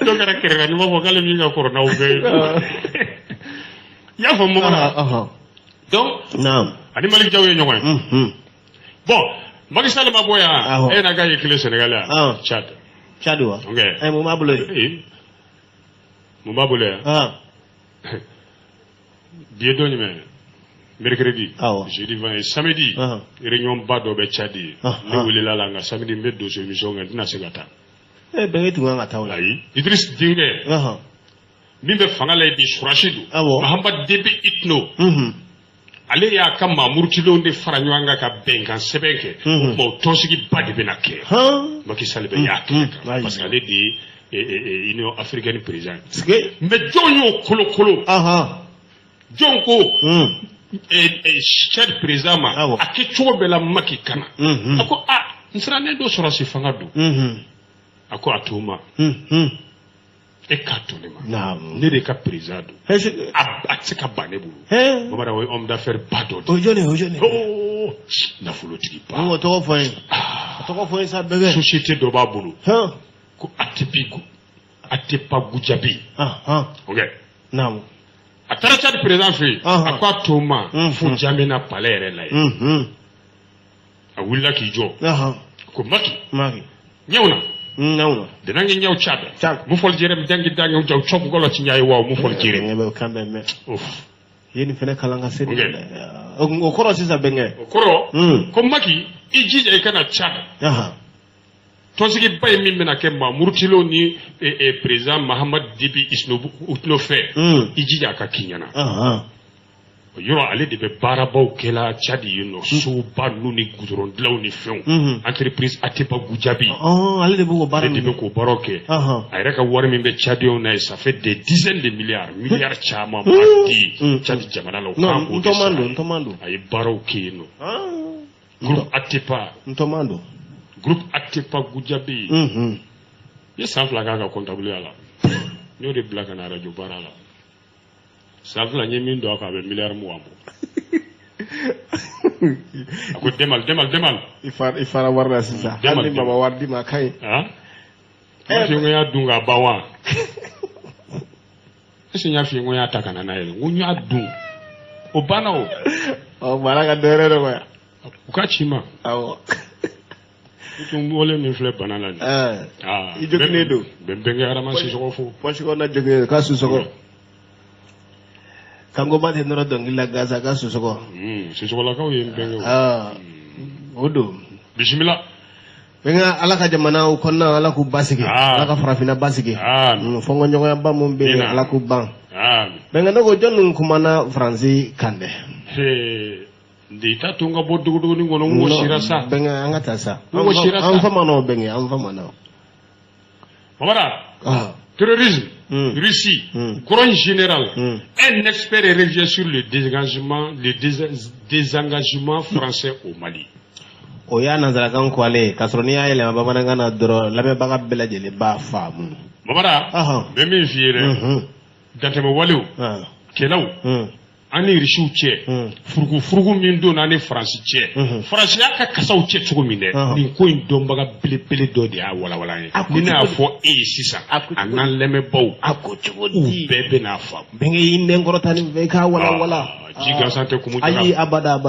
dɔ kɛra kɛrɛkan ni b'a fɔ k'ale min ka kɔrɔ n'aw bɛɛ ye i y'a fɔ mɔgɔ la donc ani Maliki Diaw ye ɲɔgɔn ye bon Macky Sall ma bɔ yan e n'a k'a ye kile Sénégal yan Tchad wa mun b'a bolo yen mun b'a bolo yan billet dɔ ɲuman mercredi jeudi vendredi samedi réunion ba do be Tchadi ne wulela la nga samedi mbe do émission nga dina segata bengi tunga nga tawla ayi Idriss Dingue bimbe fangala di Surashidu Muhammad Debi Itno ale ya ka mamurtilo de faranyanga ka benkan sebenke mo tosigi badi benake Macky Sall be ya parce que ale di Union africaine président mais jonyo kolo jonko Chad président ma akicho bela Macky kana ako nsrane do Surasi fangadu ako atuma e katolema ne de ka président atsika banebu babara wo homme d'affaires bado ojone na folotigi ba ngo to ko sa bebe société do babulu ko atepa gujabi okay naam ataracha de président fi akwa toma fu jamena palais la a willa ki jo ko Macky nyawna de nangi ñew Tchad mu fol jerem dangi dangi jaw chok golo ci ñay waw mu fol jerem be kambe me yeni fene kala nga sedi o koro ci sa benge o koro ko Macky iji e kana Tchad to sigi bay min mena kemba murtilo ni président Mohamed Déby Itno fe iji ja ka kinyana yoro ale de be barabaw kela Tchadi yino so banu ni goudron dlaw ni few entreprise Atepa Goudiaby ale de ko baroke ay reka war min be Tchadi on ay ça fait des dizaines de milliards chama mati Tchadi jamana lo ko ntomando ay baraw kino groupe Atepa Goudiaby ye sanfla ga comptable ala ñoo de black na radio barala sanfla ñe min do ka be milliard mu am ako demal ifara warna sisa ali baba wardi ma kay fi ngoya dunga bawa ese nya fi ngoya takana na ele ngonya dun o bana o maraga dere ro ya ukachima tum wole min fle banana ni i jogine do benga arama si soko fu pochi ko na jogine ka su soko kango ba tenoro dongila gaza ka su soko si soko la ka yen benga odo bismillah benga ala ka jamana ko na ala ku basike ala ka farafina basike fongo nyogo yamba mumbe ala ku ban benga no go jonnun kumana franci kande Dita tunga bodu ni ngono ngoshira sa benga angata sa anfama no benga anfama no voilà terrorisme Russie grand général un expert revient sur le désengagement français au Mali oya nazara kan kwale kasroniya ele mabana ngana doro labe baga belajele ba famu babara be min fiere dantemo walew kelaw ani rishu che furugu min do na ne France che France ya ka kasaw che cogo min de ni ko indon baga bele do de a wala ni na fo sisa anan leme baw akocogo di bebe na fa benga yinde ngorotani be ka wala jiga sante ko mu ayi abada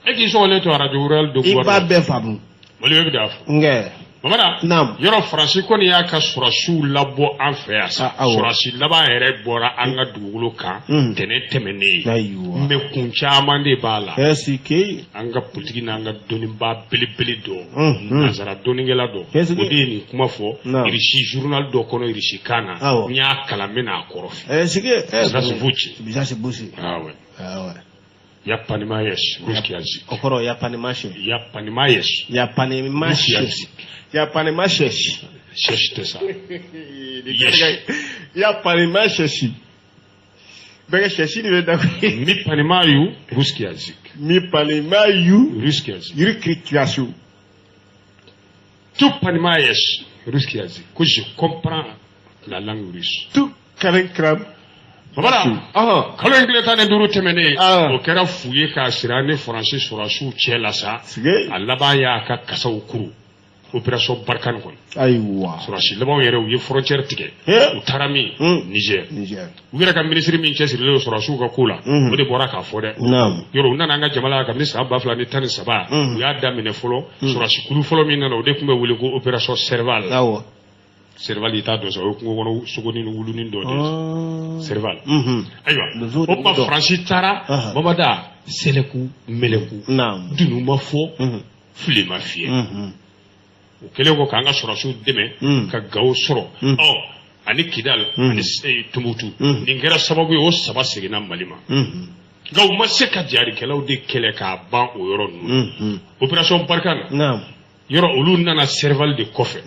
e ki so le to radio rural do gor iba be famu wali be daf nge mamana nam yoro France ko ni ya ka surashu labo en fait asa surashi laba ere bora anga dugulo kan tene temene me kuncha mande bala esike anga politiki na anga doni ba bele do azara doni ngela do odini kuma fo irishi journal do kono irishi kana nya kala mena akorofi esike ça vuchi bizase busi ouais yapani mayesh ruski azi okoro yapani mashi yapani mayesh yapani masheshi shesh tesa yapani masheshi bega sheshi ni wenda mi pani mayu ruski azi mi pani mayu ruski azi yurikrikiasu tout pani mayesh ruski azi que je comprends la langue russe tout karen krab voilà kalo ingleta ne duru temene o kera fuye ka sirane français surashu chela sa alaba ya ka kasaw kuru opération Barkhane kon aywa surashi labaw yere wi frontière tike u tarami Niger wira ka ministre min chesi le surashu ka kula o de bora ka fode yoro nana nga jamala ka ministre ba fla ni tan saba ya damine folo surashi kulu folo min nana o de kumbe wuli ko opération Serval Serval ita do so ko wono sugoni no wuluni do de Serval aywa o pa franchi tara babada seleku meleku dunu ma fo fili ma fiye o kelen ko k'an ka sɔrɔsiw dɛmɛ ka gawo sɔrɔ ani Kidal ani Tumutu nin kɛra sababu ye o saba seginna Mali ma nka u ma se ka jarikɛlaw de kɛlɛ k'a ban o yɔrɔ ninnu opération Barkhane yɔrɔ olu nana Serval de kɔfɛ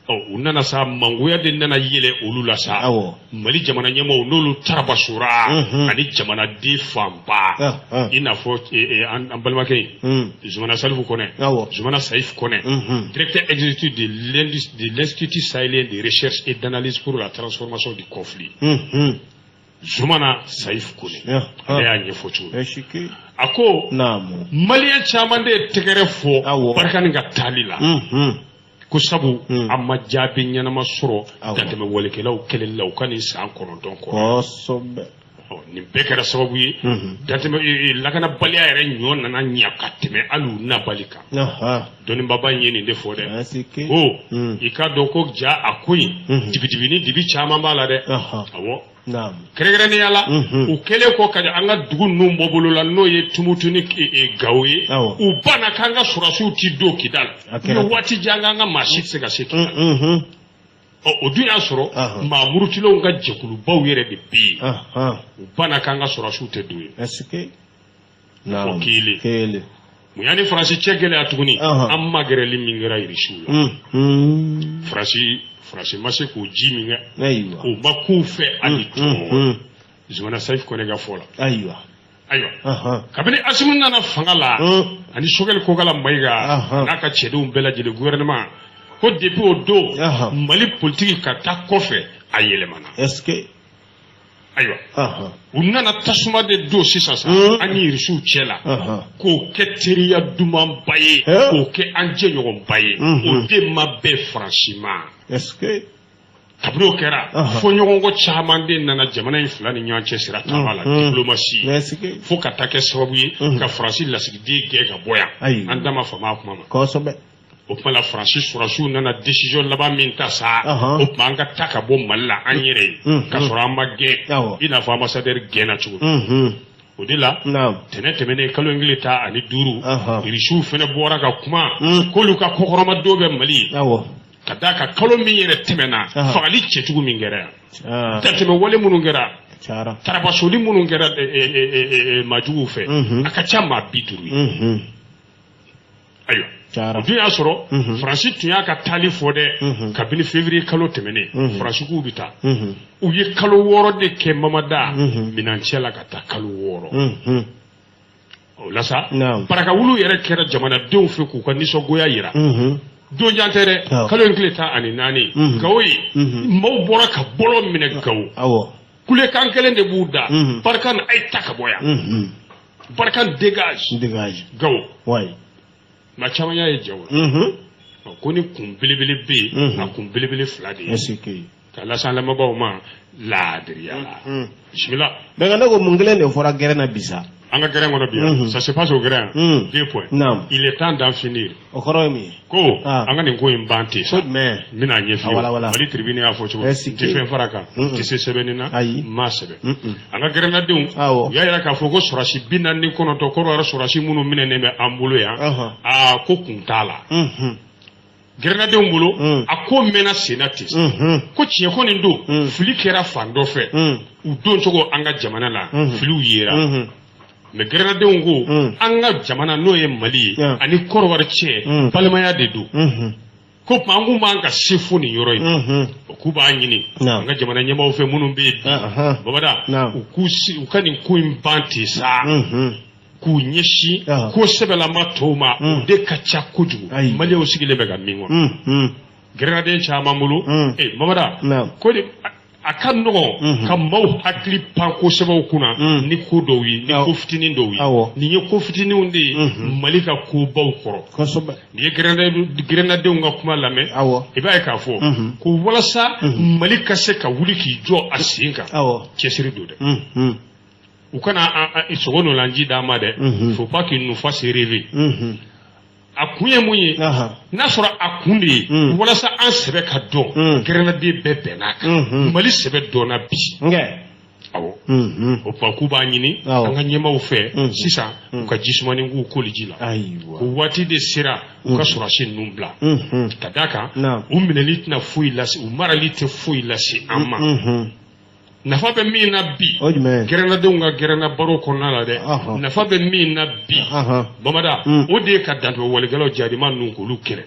u nana sa mangoya de nana yɛlɛ olu la sa Mali jamana ɲɛmɔgɔw n'olu tarabasura ani jamanaden fanba i n'a fɔ an balimakɛ Zumana Salifu Kɔnɛ Zumana Saïf Kɔnɛ directeur exécutif de l'Institut sahélien de recherche et d'analyse pour la transformation du conflit Zumana Saïf Kɔnɛ ale y'a ɲɛfɔ cogo a ko maliyɛn caman de ye tɛgɛrɛ fɔ Barkhane ka taali la ko sabu a ma jaabi ɲɛnama sɔrɔ dantɛmɛ walekɛlaw kɛlɛli la u ka nin san 9 kɔnɔ nin bɛɛ kɛra sababu ye dantɛmɛ lakanabaliya yɛrɛ ɲɔ nana ɲa ka tɛmɛ hali u nabali kan dɔnnibaba in ye nin de fɔ dɛ ko i k'a dɔn ko ja a ko in dibi ni dibi caman b'a la dɛ awɔ kɛrɛnkɛrɛnnenya la u kɛlen kɔ ka an ka dugu ninnu bɔ bolo la n'o ye Tumutu ni Gawo ye u banna k'an ka sɔrɔsiw ti don Kidal ni waati jan k'an ka maa si tɛ se ka se Kidal o dun y'a sɔrɔ maa murutilenw ka jɛkulubaw yɛrɛ de bɛ yen u banna k'an ka sɔrɔsiw tɛ don yen o kelen mun y'a ni Faransi cɛ gɛlɛya tuguni an magɛrɛli min kɛra Irisiw la Faransi ma se k'o ji min kɛ o ma k'u fɛ hali tɔn Zumana Saïf Kɔnɛ ka fɔ la ayiwa kabini Asimu nana fanga la ani Sogɛli Kokala Mayiga n'a ka cɛdenw bɛɛ lajɛlen gouvernement ko depuis o don Mali politique ka taa kɔfɛ a yɛlɛmana ayiwa u nana tasuma de don sisan sa an ni Irisiw cɛ la k'o kɛ teriya dumanba ye k'o kɛ an jɛɲɔgɔnba ye o de ma bɛn Faransi ma kabini o kɛra fo ɲɔgɔnko caman de nana jamana in fila ni ɲɔgɔn cɛ sira taama la diplomasi fo ka taa kɛ sababu ye ka Faransi lasigiden gɛn ka bɔ yan an da ma fama a kuma ma o tuma la Faransi sɔrɔsiw nana décision laban min ta sa o tuma an ka taa ka bɔ Mali la an yɛrɛ ye ka sɔrɔ an ma gɛn i n'a fɔ ambassadeur gɛnna cogo o de la tɛnɛ tɛmɛnen kalo 1 ta ani 5 Irisiw fɛnɛ bɔra ka kuma k'olu ka kɔkɔrɔma don bɛ Mali ka d'a kan kalo min yɛrɛ tɛmɛna fagali cɛjugu min kɛra yan dantɛmɛ wale minnu kɛra tarabasoli minnu kɛra maajuguw fɛ a ka ca maa 50 ye ayiwa o dun y'a sɔrɔ Faransi tun y'a ka taali fɔ dɛ kabini février kalo tɛmɛnen Faransiw bɛ taa u ye kalo 6 de kɛ Mamada Minancɛ la ka taa kalo 6 o la sa barakawulu yɛrɛ kɛra jamanadenw fɛ k'u ka nisɔngoya yira don jan tɛ dɛ kalo 1 ta ani 4 Gawo ye maaw bɔra ka bɔlɔ minɛ Gawo kulekan kelen de b'u da Barkhane a ye ta ka bɔ yan Barkhane dégage Gawo ma caman y'a ye jaw la ko ni kun belebele bɛ yen a kun belebele 2 de ye ka lase an lamɛnbaaw ma laadiriya la bisimila bɛɛ ka ne ko mun kelen de fɔra gɛrɛn na bi sa an ka gɛrɛn kɔnɔ bi yan ça se passe au gɛrɛn 2 points il est temps d'en finir o kɔrɔ ye mun ye ko an ka nin ko in ban ten sa n bɛna ɲɛf'i ye Mali tribune y'a fɔ cogo n tɛ fɛn fara kan n tɛ se sɛbɛnni na n m'a sɛbɛn an ka gɛrɛnnadenw u y'a yira k'a fɔ ko sɔrɔsi 49 kɔrɔ yɛrɛ sɔrɔsi minnu minɛnen bɛ an bolo yan ko kun t'a la gɛrɛnnadenw bolo a ko mɛnna senna ten ko tiɲɛ ko nin don fili kɛra fan dɔ fɛ u don cogo an ka jamana la filiw yera mais gɛrɛnnadenw ko an ka jamana n'o ye Mali ye ani Kɔrɔwari cɛ balimaya de don ko tuma an kun b'an ka se fo nin yɔrɔ in o k'u b'a ɲini an ka jamana ɲɛmaaw fɛ minnu bɛ yen bi Babada u ka nin ko in ban ten sa k'u ɲɛsin ko sɛbɛlama tɔw ma o de ka ca kojugu Maliyɛnw sigilen bɛ ka min kɔnɔ gɛrɛnnaden caman bolo Babada ko de a ka nɔgɔn ka maaw hakili pan kosɛbɛw kunna ni ko dɔw ye ni ko fitinin dɔw ye nin ye ko fitininw de ye Mali ka kobaw kɔrɔ nin ye gɛrɛnnadenw ka kuma lamɛn i b'a ye k'a fɔ ko walasa Mali ka se ka wuli k'i jɔ a sen kan cɛsiri don dɛ u kana sogo nɔlanji d'a ma dɛ faut pas qu'il nous fasse rêver a kun ye mun ye n'a sɔrɔ a kun de ye walasa an sɛbɛ ka dɔn gɛrɛnnaden bɛɛ bɛnn'a kan Mali sɛbɛ dɔnna bi awo o pa ku ba nyini an ka nyema u fe sisa u ka jismani ku ko lijila aywa ko wati de sira u ka surasi numbla kadaka u mineli na fuyi lasi u marali te fuyi lasi amma nafa be min na bi gerena de nga gerena baro konna la de nafa be min na bi mamada o de ka danto waligalo jadi man nun ko lu kere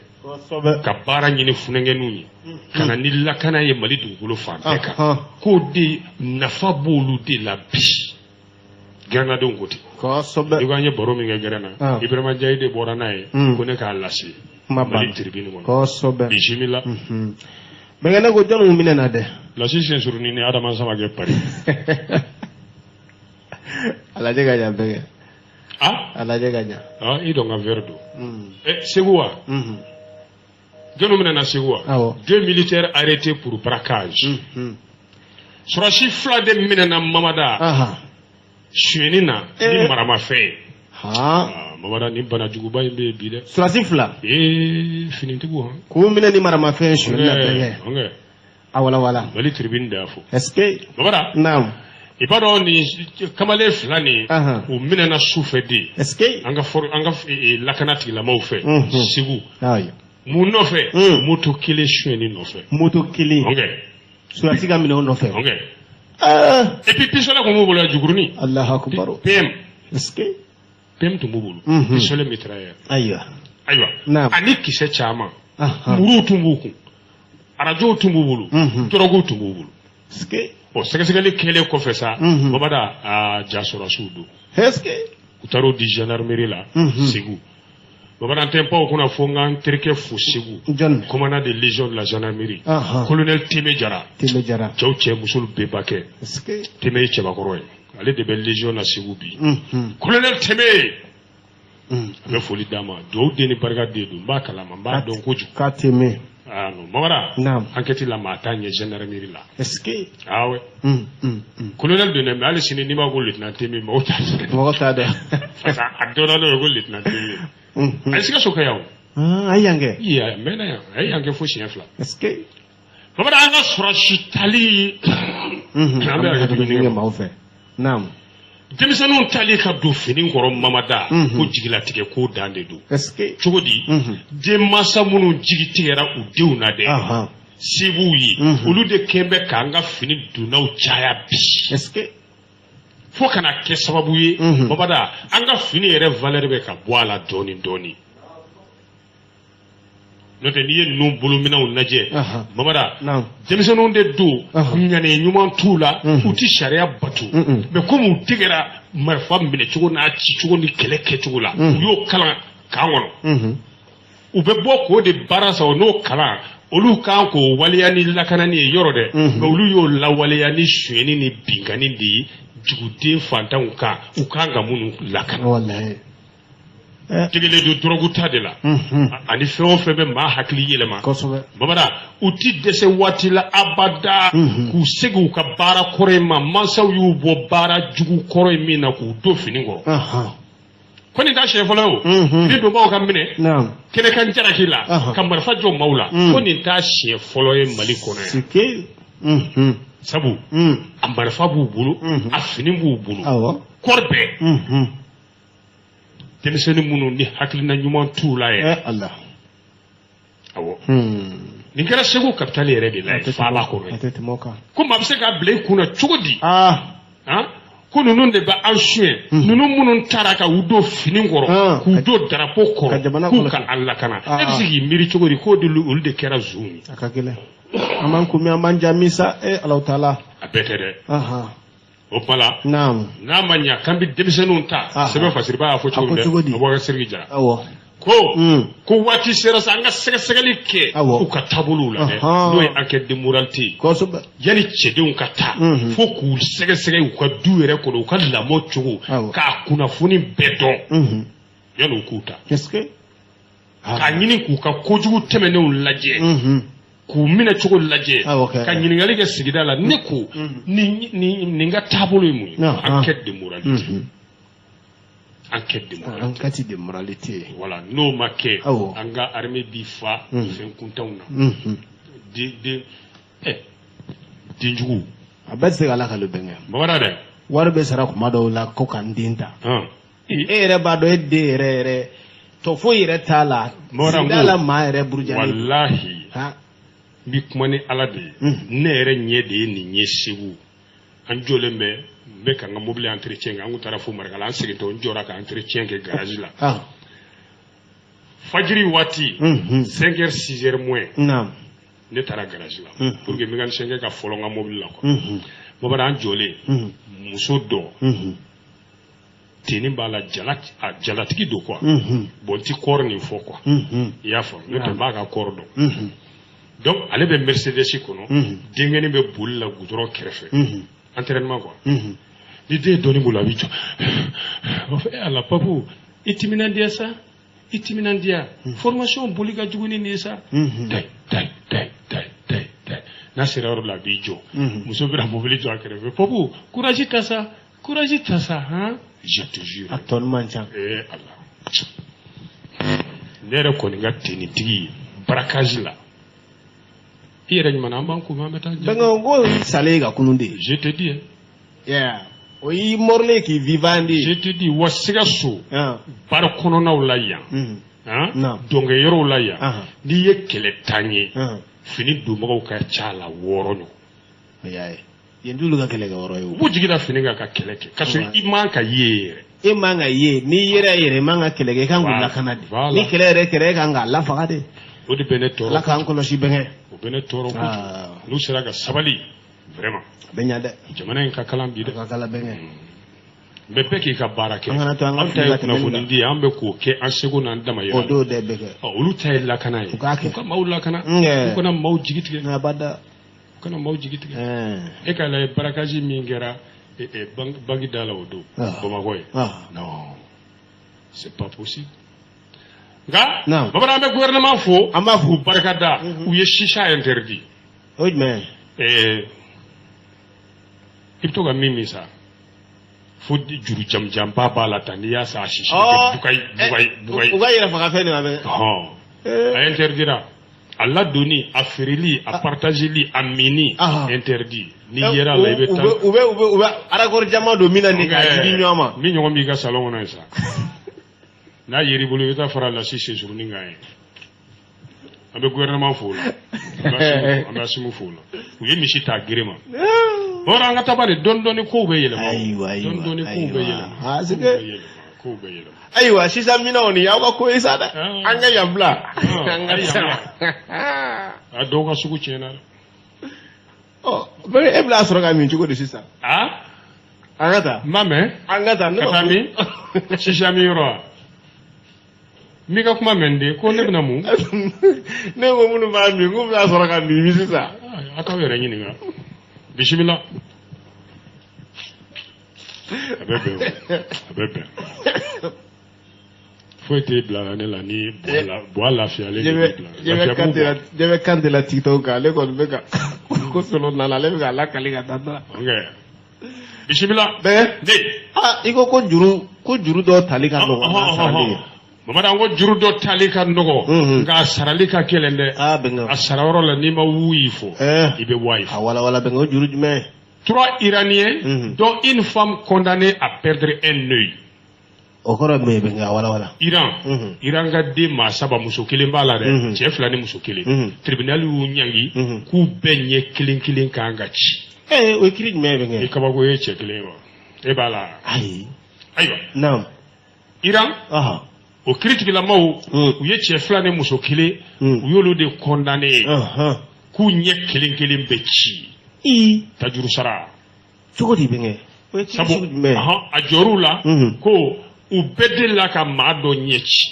ka baara ɲini funɛngɛnu ye kana ni lakana ye mali dugukolo fan bɛɛ kan k'o de nafa b'olu de la bi gɛrɛnnadenw ko ten i ko an ye baro min kɛ gɛrɛnna Ibrahima Jayi de bɔra n'a ye ko ne k'a lase mali tribune kɔnɔ bisimila bɛnkɛ ne ko jɔnniw minɛ na dɛ lasi sensurunin ni Adama Samake pari a lajɛ ka ɲa bɛnkɛ a lajɛ ka ɲa i dɔn ka verre don Segu wa jɔnniw minɛ na Segu wa 2 militaires arrêtés pour braquage surasi 2 de minɛ na Mamada suyɛni na ni maramafɛn ye Mamada ni bana juguba in bɛ bi dɛ surasi 2 finitigiw k'u minɛ ni maramafɛn suyɛni na bɛnkɛ wala mali tribune de y'a fɔ est-ce que Mamada naam i b'a dɔn ni kamalen 2 nin u minɛna su fɛ de est-ce que an ka lakana tigilamaaw fɛ Segu mun nɔfɛ moto kelen suyɛni nɔfɛ moto kelen surasi ka minɛ o nɔfɛ et puis pistolet kun b'u bolo Juguruni Allahu akbar PM est-ce que PM tun b'u bolo pistolet mitrailleur ayiwa ani kisɛ caman muruw tun b'u kun arajow tun b'u bolo droguw tun b'u bolo est-ce que sɛgɛsɛgɛli kɛlen kɔfɛ sa Mamada jasorasiw don est-ce que u taar'o di gendarmerie la Segu Mamada n tɛ pan o kunna fo n ka n terikɛ fo Segu commandant de légion de la gendarmerie colonel Teme Jara cɛw cɛ muso bɛɛba kɛ Teme ye cɛbakɔrɔ ye ale de bɛ légion na Segu bi colonel Teme an bɛ foli d'a ma dugawu den ni barika den don n b'a kalama n b'a dɔn kojugu k'a Teme non Mamada enquête la maa t'a ɲɛ gendarmerie la est-ce que ouais colonel de mais hali sini n'i b'a ko lieutenant Teme mɔgɔw t'a dɔn parce que a dɔnna n'o ye ko lieutenant Teme a ye Sikaso kɛ yan o a ye yan kɛ a mɛnna yan a ye yan kɛ fo siɲɛ 2 est-ce que Mamada an ka sɔrɔsi tali an bɛ hakɛto ɲini kɛ maaw fɛ denmisɛnninw tali ka don fini kɔrɔ Mamada ko jigilatigɛ ko dan de don cogo di denmansa minnu jigi tigɛra u denw na dɛ se b'u ye olu de kɛn bɛ k'an ka fini donnaw caya bi fo kana kɛ sababu ye Mamada an ka fini yɛrɛ valeur bɛ ka bɔ a la dɔɔni dɔɔni n'o tɛ n'i ye ninnu bolominɛw lajɛ Mamada denmisɛnninw de don ɲanɛ ɲuman t'u la u tɛ sariya bato mais comme u degera marifa minɛ cogo n'a ci cogo ni kɛlɛ kɛcogo la u y'o kalan kan kɔnɔ u bɛ bɔ k'o de baara sa o n'o kalan olu kan k'o waleya ni lakanani ye yɔrɔ dɛ mais olu y'o lawaleya ni suyɛni ni binkani de ye duguden fantanw kan u kan ka minnu lakana tigɛlen don drogue ta de la ani fɛn o fɛn bɛ maa hakili yɛlɛma Mamada u ti dɛsɛ waati la abada k'u segin u ka baara kɔrɔ in ma mansaw y'u bɔ baara jugu kɔrɔ in min na k'u don fini kɔrɔ ko nin t'a siɲɛ fɔlɔ ye o ni donbaaw ka minɛ kɛnɛkan jaraki la ka marifa jɔ maaw la ko nin t'a siɲɛ fɔlɔ ye Mali kɔnɔ yan sabu a marifa b'u bolo a fini b'u bolo kɔrɔ bɛɛ denmisɛnnin minnu ni hakilina ɲuman t'u la yɛrɛ awɔ nin kɛra Segu capitale yɛrɛ de la ye faaba kɔnɔ ko maa bɛ se k'a bila i kunna cogo di ko ninnu de bɛ an suyɛn ninnu minnu taara ka u don fini kɔrɔ k'u don drapeau kɔrɔ k'u ka an lakana e bɛ se k'i miiri cogo di k'o olu de kɛra nson ye a ka gɛlɛn an b'an kunbɛn an b'an jaabi sa Alahu taala a bɛɛ tɛ dɛ o kuma la n'a ma ɲa k'an bɛ denmisɛnninw ta sɛbɛn fasiriba y'a fɔ cogo min dɛ Abubakar Sidiki Jara ko waati sera sa an ka sɛgɛsɛgɛli kɛ u ka taabolow la dɛ n'o ye enquête de moralité yanni cɛdenw ka taa fo k'u sɛgɛsɛgɛ u ka du yɛrɛ kɔnɔ u ka lamɔ cogo k'a kunnafoni bɛɛ dɔn yanni u k'u ta k'a ɲini k'u ka kojugu tɛmɛnenw lajɛ k'u minɛ cogo lajɛ ka ɲininkali kɛ sigida la ne ko nin ka taabolo ye mun ye enquête de moralité enquête de moralité voilà n'o ma kɛ an ka armée bi fa fɛn kuntanw na denjugu abetse ala ka lubenge babara de warbe sara kuma do la ko kan dinta ere ba do edde re to fo ire tala dala ma ere burjani wallahi ha bi kuma ni ala de ne ere nye de ni nye sewu an jole me kan ga mobile entretien ga ngutara fu marga lan sigi to njora ka entretien ke garage la fajiri wati 5h 6h moins naam ne tara garage la pour que mi gan senge ka folo nga mobile la ko babara an jole muso do tini bala jalatigi do quoi bon ti kor ni fo quoi ya fo ne te ba ka kor do donc ale be Mercedes kono dengeni be bulla gudro krefe entraînement quoi l'idée doni mula bicho on fait ala papu itiminandia ça itiminandia formation boliga juguni ni ça dai nasira la bijo muso bira mobile jo krefe papu courage ta ça hein je te jure actuellement tiens Allah nere ko ni gatini tigi braquage la ire ni mana banku ma meta benga go sale ga kunundi je te dis yeah oyi morle ki vivandi je te dis wasiga so par kono na ulaya hein donc yoro ulaya ni ye kele tanye fini du mo ka chala woro no yaye yendulu ga kele ga woro yo bujigida fini ga ka keleke kaso iman ka yere imanga ye ni yere manga keleke kan gulla kanadi ni kelere kere kan ga la fagade odi bene toro la kan ko lo shi benge o bene toro ko lu sera ga sabali vraiment benya de jamana en ka kalam bi de ka kala benge be peki ka barake ngana to an tay kuna fundi ambe ko ke an sego nan dama yo o do de bege o lu tay la kana yi ko mawla kana ko na maw jigiti na bada kana maw jigiti e ka la barakaji mi ngera bangi dala o do bama koy non c'est pas possible nga babara be gouvernement fo amba fu barakada ou ye shisha interdit oui mais ipto ga mimi sa fo juru jam baba la tania sa shisha bukai ugai ra fa fene mabe a interdira Allah doni a ferili a partager li a mini interdit ni yera la ibeta ube aragor jama do mina ni ka jidi nyoma mi nyoma mi ga salon na sa na yeri bulu ita fara la shisha sur ni ngai abe gouvernement fo la amasimu fo la uye mi shita girema ora ngata bale dondoni ko be yele dondoni ko be yele ko be yele aiwa shisha mina oni yawa ko isada anga yabla anga adoga suku chena be ebla soroga mi chuko de shisha angata mame angata no katami shisha mi ro mika kuma mende ko ne bina mu ne mo munu ba mi ngum la soroga mi shisha akawere nyini nga bismillah abebe faut être blâmé la ni bois la fiale je vais canter la TikTok ale ko beka ko solo na la le ga la kaliga tata okay bismillah be iko ko juru do talika no mamada ngo juru do talika ndogo nga saralika kelende benga asararo la ni ma wuyifo ibe wayifo wala benga juru jume 3 Iraniens dont une femme condamnée à perdre un œil. Iran ga de ma saba muso kelen bala de chef la ni muso kelen tribunal wu nyangi ku benye kelen kanga chi o kiri me benga e kabago e che kelen wa e bala aywa naam Iran o critique la maw u ye chef la ni muso kelen u yolo de condamné ku nye kelen be chi tajuru sara sogodi benge sabu a joru la ko u bedela ka mado nyechi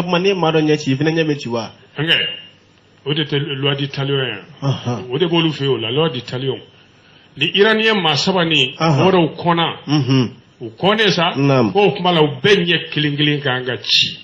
mane mado nyechi fina nyame chiwa nge o de loi d'Italien o de bolu fe o la loi d'Italien li iranien ma sabani oro kona u kone sa ko kuma la u benye kilingilin ka nga chi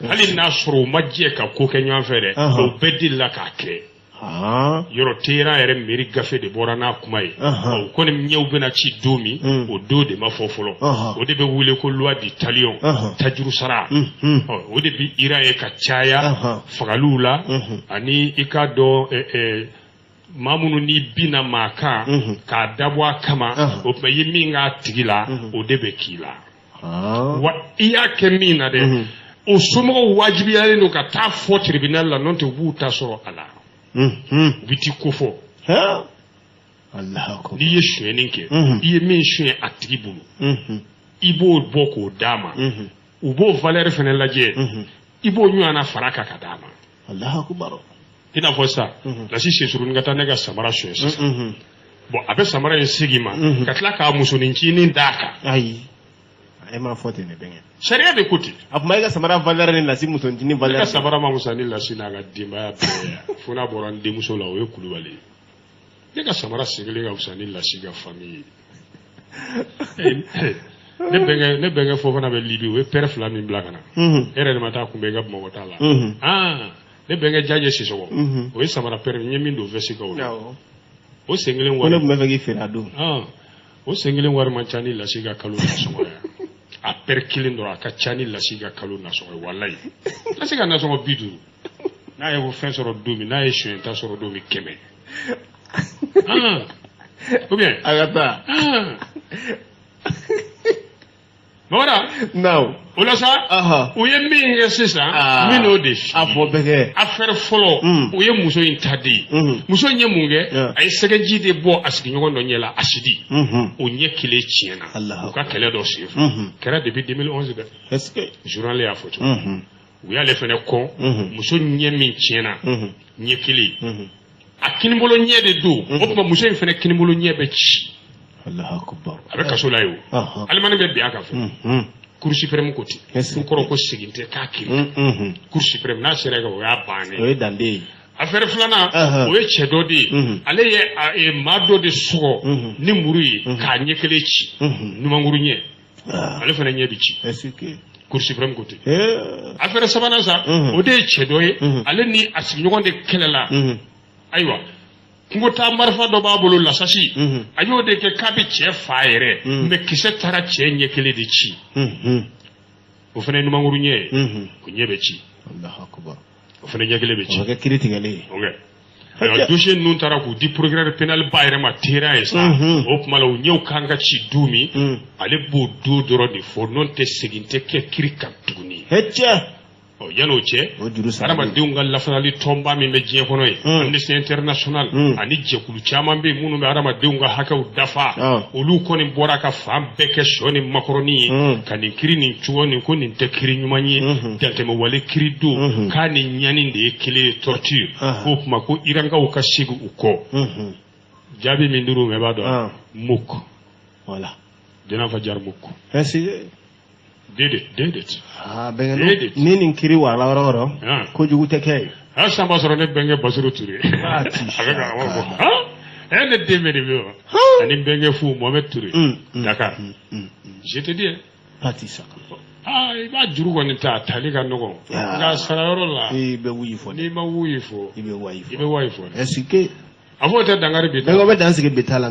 hali na soro majie ka ko ke nyan fere o bedila ka ke yɔrɔ tera yɛrɛ mairie gafe de bɔra n'a kuma ye o kɔni ɲɛw bɛna ci don min o don de ma fɔ fɔlɔ o de bɛ wele ko loi du talion tajuru sara o de bi Iran ye ka caya fagaliw la ani i ka dɔn maa minnu ni bina maa kan k'a dabɔ a kama o tuma i ye min k'a tigi la o de bɛ k'i la wa i y'a kɛ min na dɛ o somɔgɔw wajibiyalen don ka taa fɔ tribunal la n'o tɛ u b'u ta sɔrɔ a la u bɛ t'i ko fɔ n'i ye sonyɛni kɛ i ye min sonyɛ a tigi bolo i b'o bɔ k'o d'a ma u b'o valeur fana lajɛ i b'o ɲɔgɔnna fara kan ka d'a ma i n'a fɔ sa lasi sesuruni ka taa ne ka samara sonya sisan bon a bɛ samara in sigi ma ka tila k'a musoninncinin d'a kan ayi e m'a fɔ ten ne bɛnkɛ sariya de ko ten a tuma e ka samara valeur ni lasi musonicinin valeur ne ka samara ma musa ni lasi n'a ka denbaya bɛɛ fo n'a bɔra n denmuso la o ye kulubali ye ne ka samara sigilen ka fusa ni lasi ka famille ye ne bɛnkɛ fɔ fana bɛ Libi o ye père fila min bila ka na e yɛrɛ de ma taa kunbɛn i ka Bamakɔ ta la ne bɛnkɛ Jaje Sisɔgɔ o ye samara père n ye min don veste kan o sen kelen wari ko ne tun bɛ fɛ k'i feere a don o sen kelen wari man ca ni lasi ka kalo nasɔngɔ ye a père kelen dɔrɔn a ka ca ni lasi ka kalo nasɔngɔ ye walayi lasi ka nasɔngɔ 50 n'a ye fɛn sɔrɔ don min n'a ye sonyɛnta sɔrɔ don min 100 ou bien a ka taa Mawara non o la sa o ye min kɛ sisan min n'o de a fɔ bɛɛ kɛ affaire fɔlɔ o ye muso in ta de ye muso in ye mun kɛ a ye sɛgɛji de bɔ a sigiɲɔgɔn dɔ ɲɛ la asidi o ɲɛ kelen tiɲɛna u ka kɛlɛ dɔ senfɛ kɛra depuis 2011 dɛ est-ce que journal y'a fɔ cogo u y'ale fɛnɛ kɔ muso ɲɛ min tiɲɛna ɲɛ kelen a kinibolo ɲɛ de don o tuma muso in fɛnɛ kinibolo ɲɛ bɛ ci Allahu akbar a bɛ kaso la ye o alimani bɛ bin a kan fɛ Cour suprême ko ten n kɔrɔ ko segin tɛ k'a kiri Cour suprême n'a sera o y'a bannen o ye dande ye affaire filanan o ye cɛ dɔ de ye ale ye maa dɔ de sɔgɔ ni muru ye k'a ɲɛ kelen ci numankuru ɲɛ ale fana ɲɛ bɛ ci Cour suprême ko ten affaire sabanan sa o de ye cɛ dɔ ye ale ni a sigiɲɔgɔn de kɛlɛla ayiwa kungo taa marifa dɔ b'a bolo lasasi a y'o de kɛ k'a bɛ cɛ fa yɛrɛ mais kisɛ taara cɛ ɲɛ kelen de ci o fana ye numankuru ɲɛ ye o ɲɛ bɛ ci o fana ɲɛ kelen bɛ ci o kɛ kiiri tigɛlen ye alors dossier ninnu taara k'u di procureur pénal ba yɛrɛ ma tera ye sa o tuma la o ɲɛw kan ka ci du min ale b'o don dɔrɔn de fɔ n'o tɛ segin tɛ kɛ kiiri kan tuguni yan'o cɛ adamadenw ka lafasali tɔnba min bɛ diɲɛ kɔnɔ ye Amnesty International ani jɛkulu caman bɛ yen minnu bɛ adamadenw ka hakɛw dafa olu kɔni bɔra ka fan bɛɛ kɛ sɔ ni makɔrɔni ye ka nin kiiri nin cogo nin ko nin tɛ kiiri ɲuman ye dantɛmɛwale kiiri don k'a ni ɲani de ye kelen ye torture k'o kuma ko Irankaw ka segin u kɔ jaabi min dir'u ma i b'a dɔn MOUC Jɛnɛba Fajara MOUC did it ni nin kiri wala yɔrɔ ko jugu tɛ kɛ a san b'a sɔrɔ ne bɛnkɛ Basiru Ture a bɛ ka awɔ ne den bɛ de bɛ wa ani bɛnkɛ fu Mohamed Ture Dakar je te dis i b'a juru kɔni ta tali ka nɔgɔn nka sara yɔrɔ la i bɛ wuyi fɔ n'i ma wuyi fɔ i bɛ wayi fɔ est-ce que a fɔ o tɛ dankari bi ta ne ko bɛ dan sigi bi ta la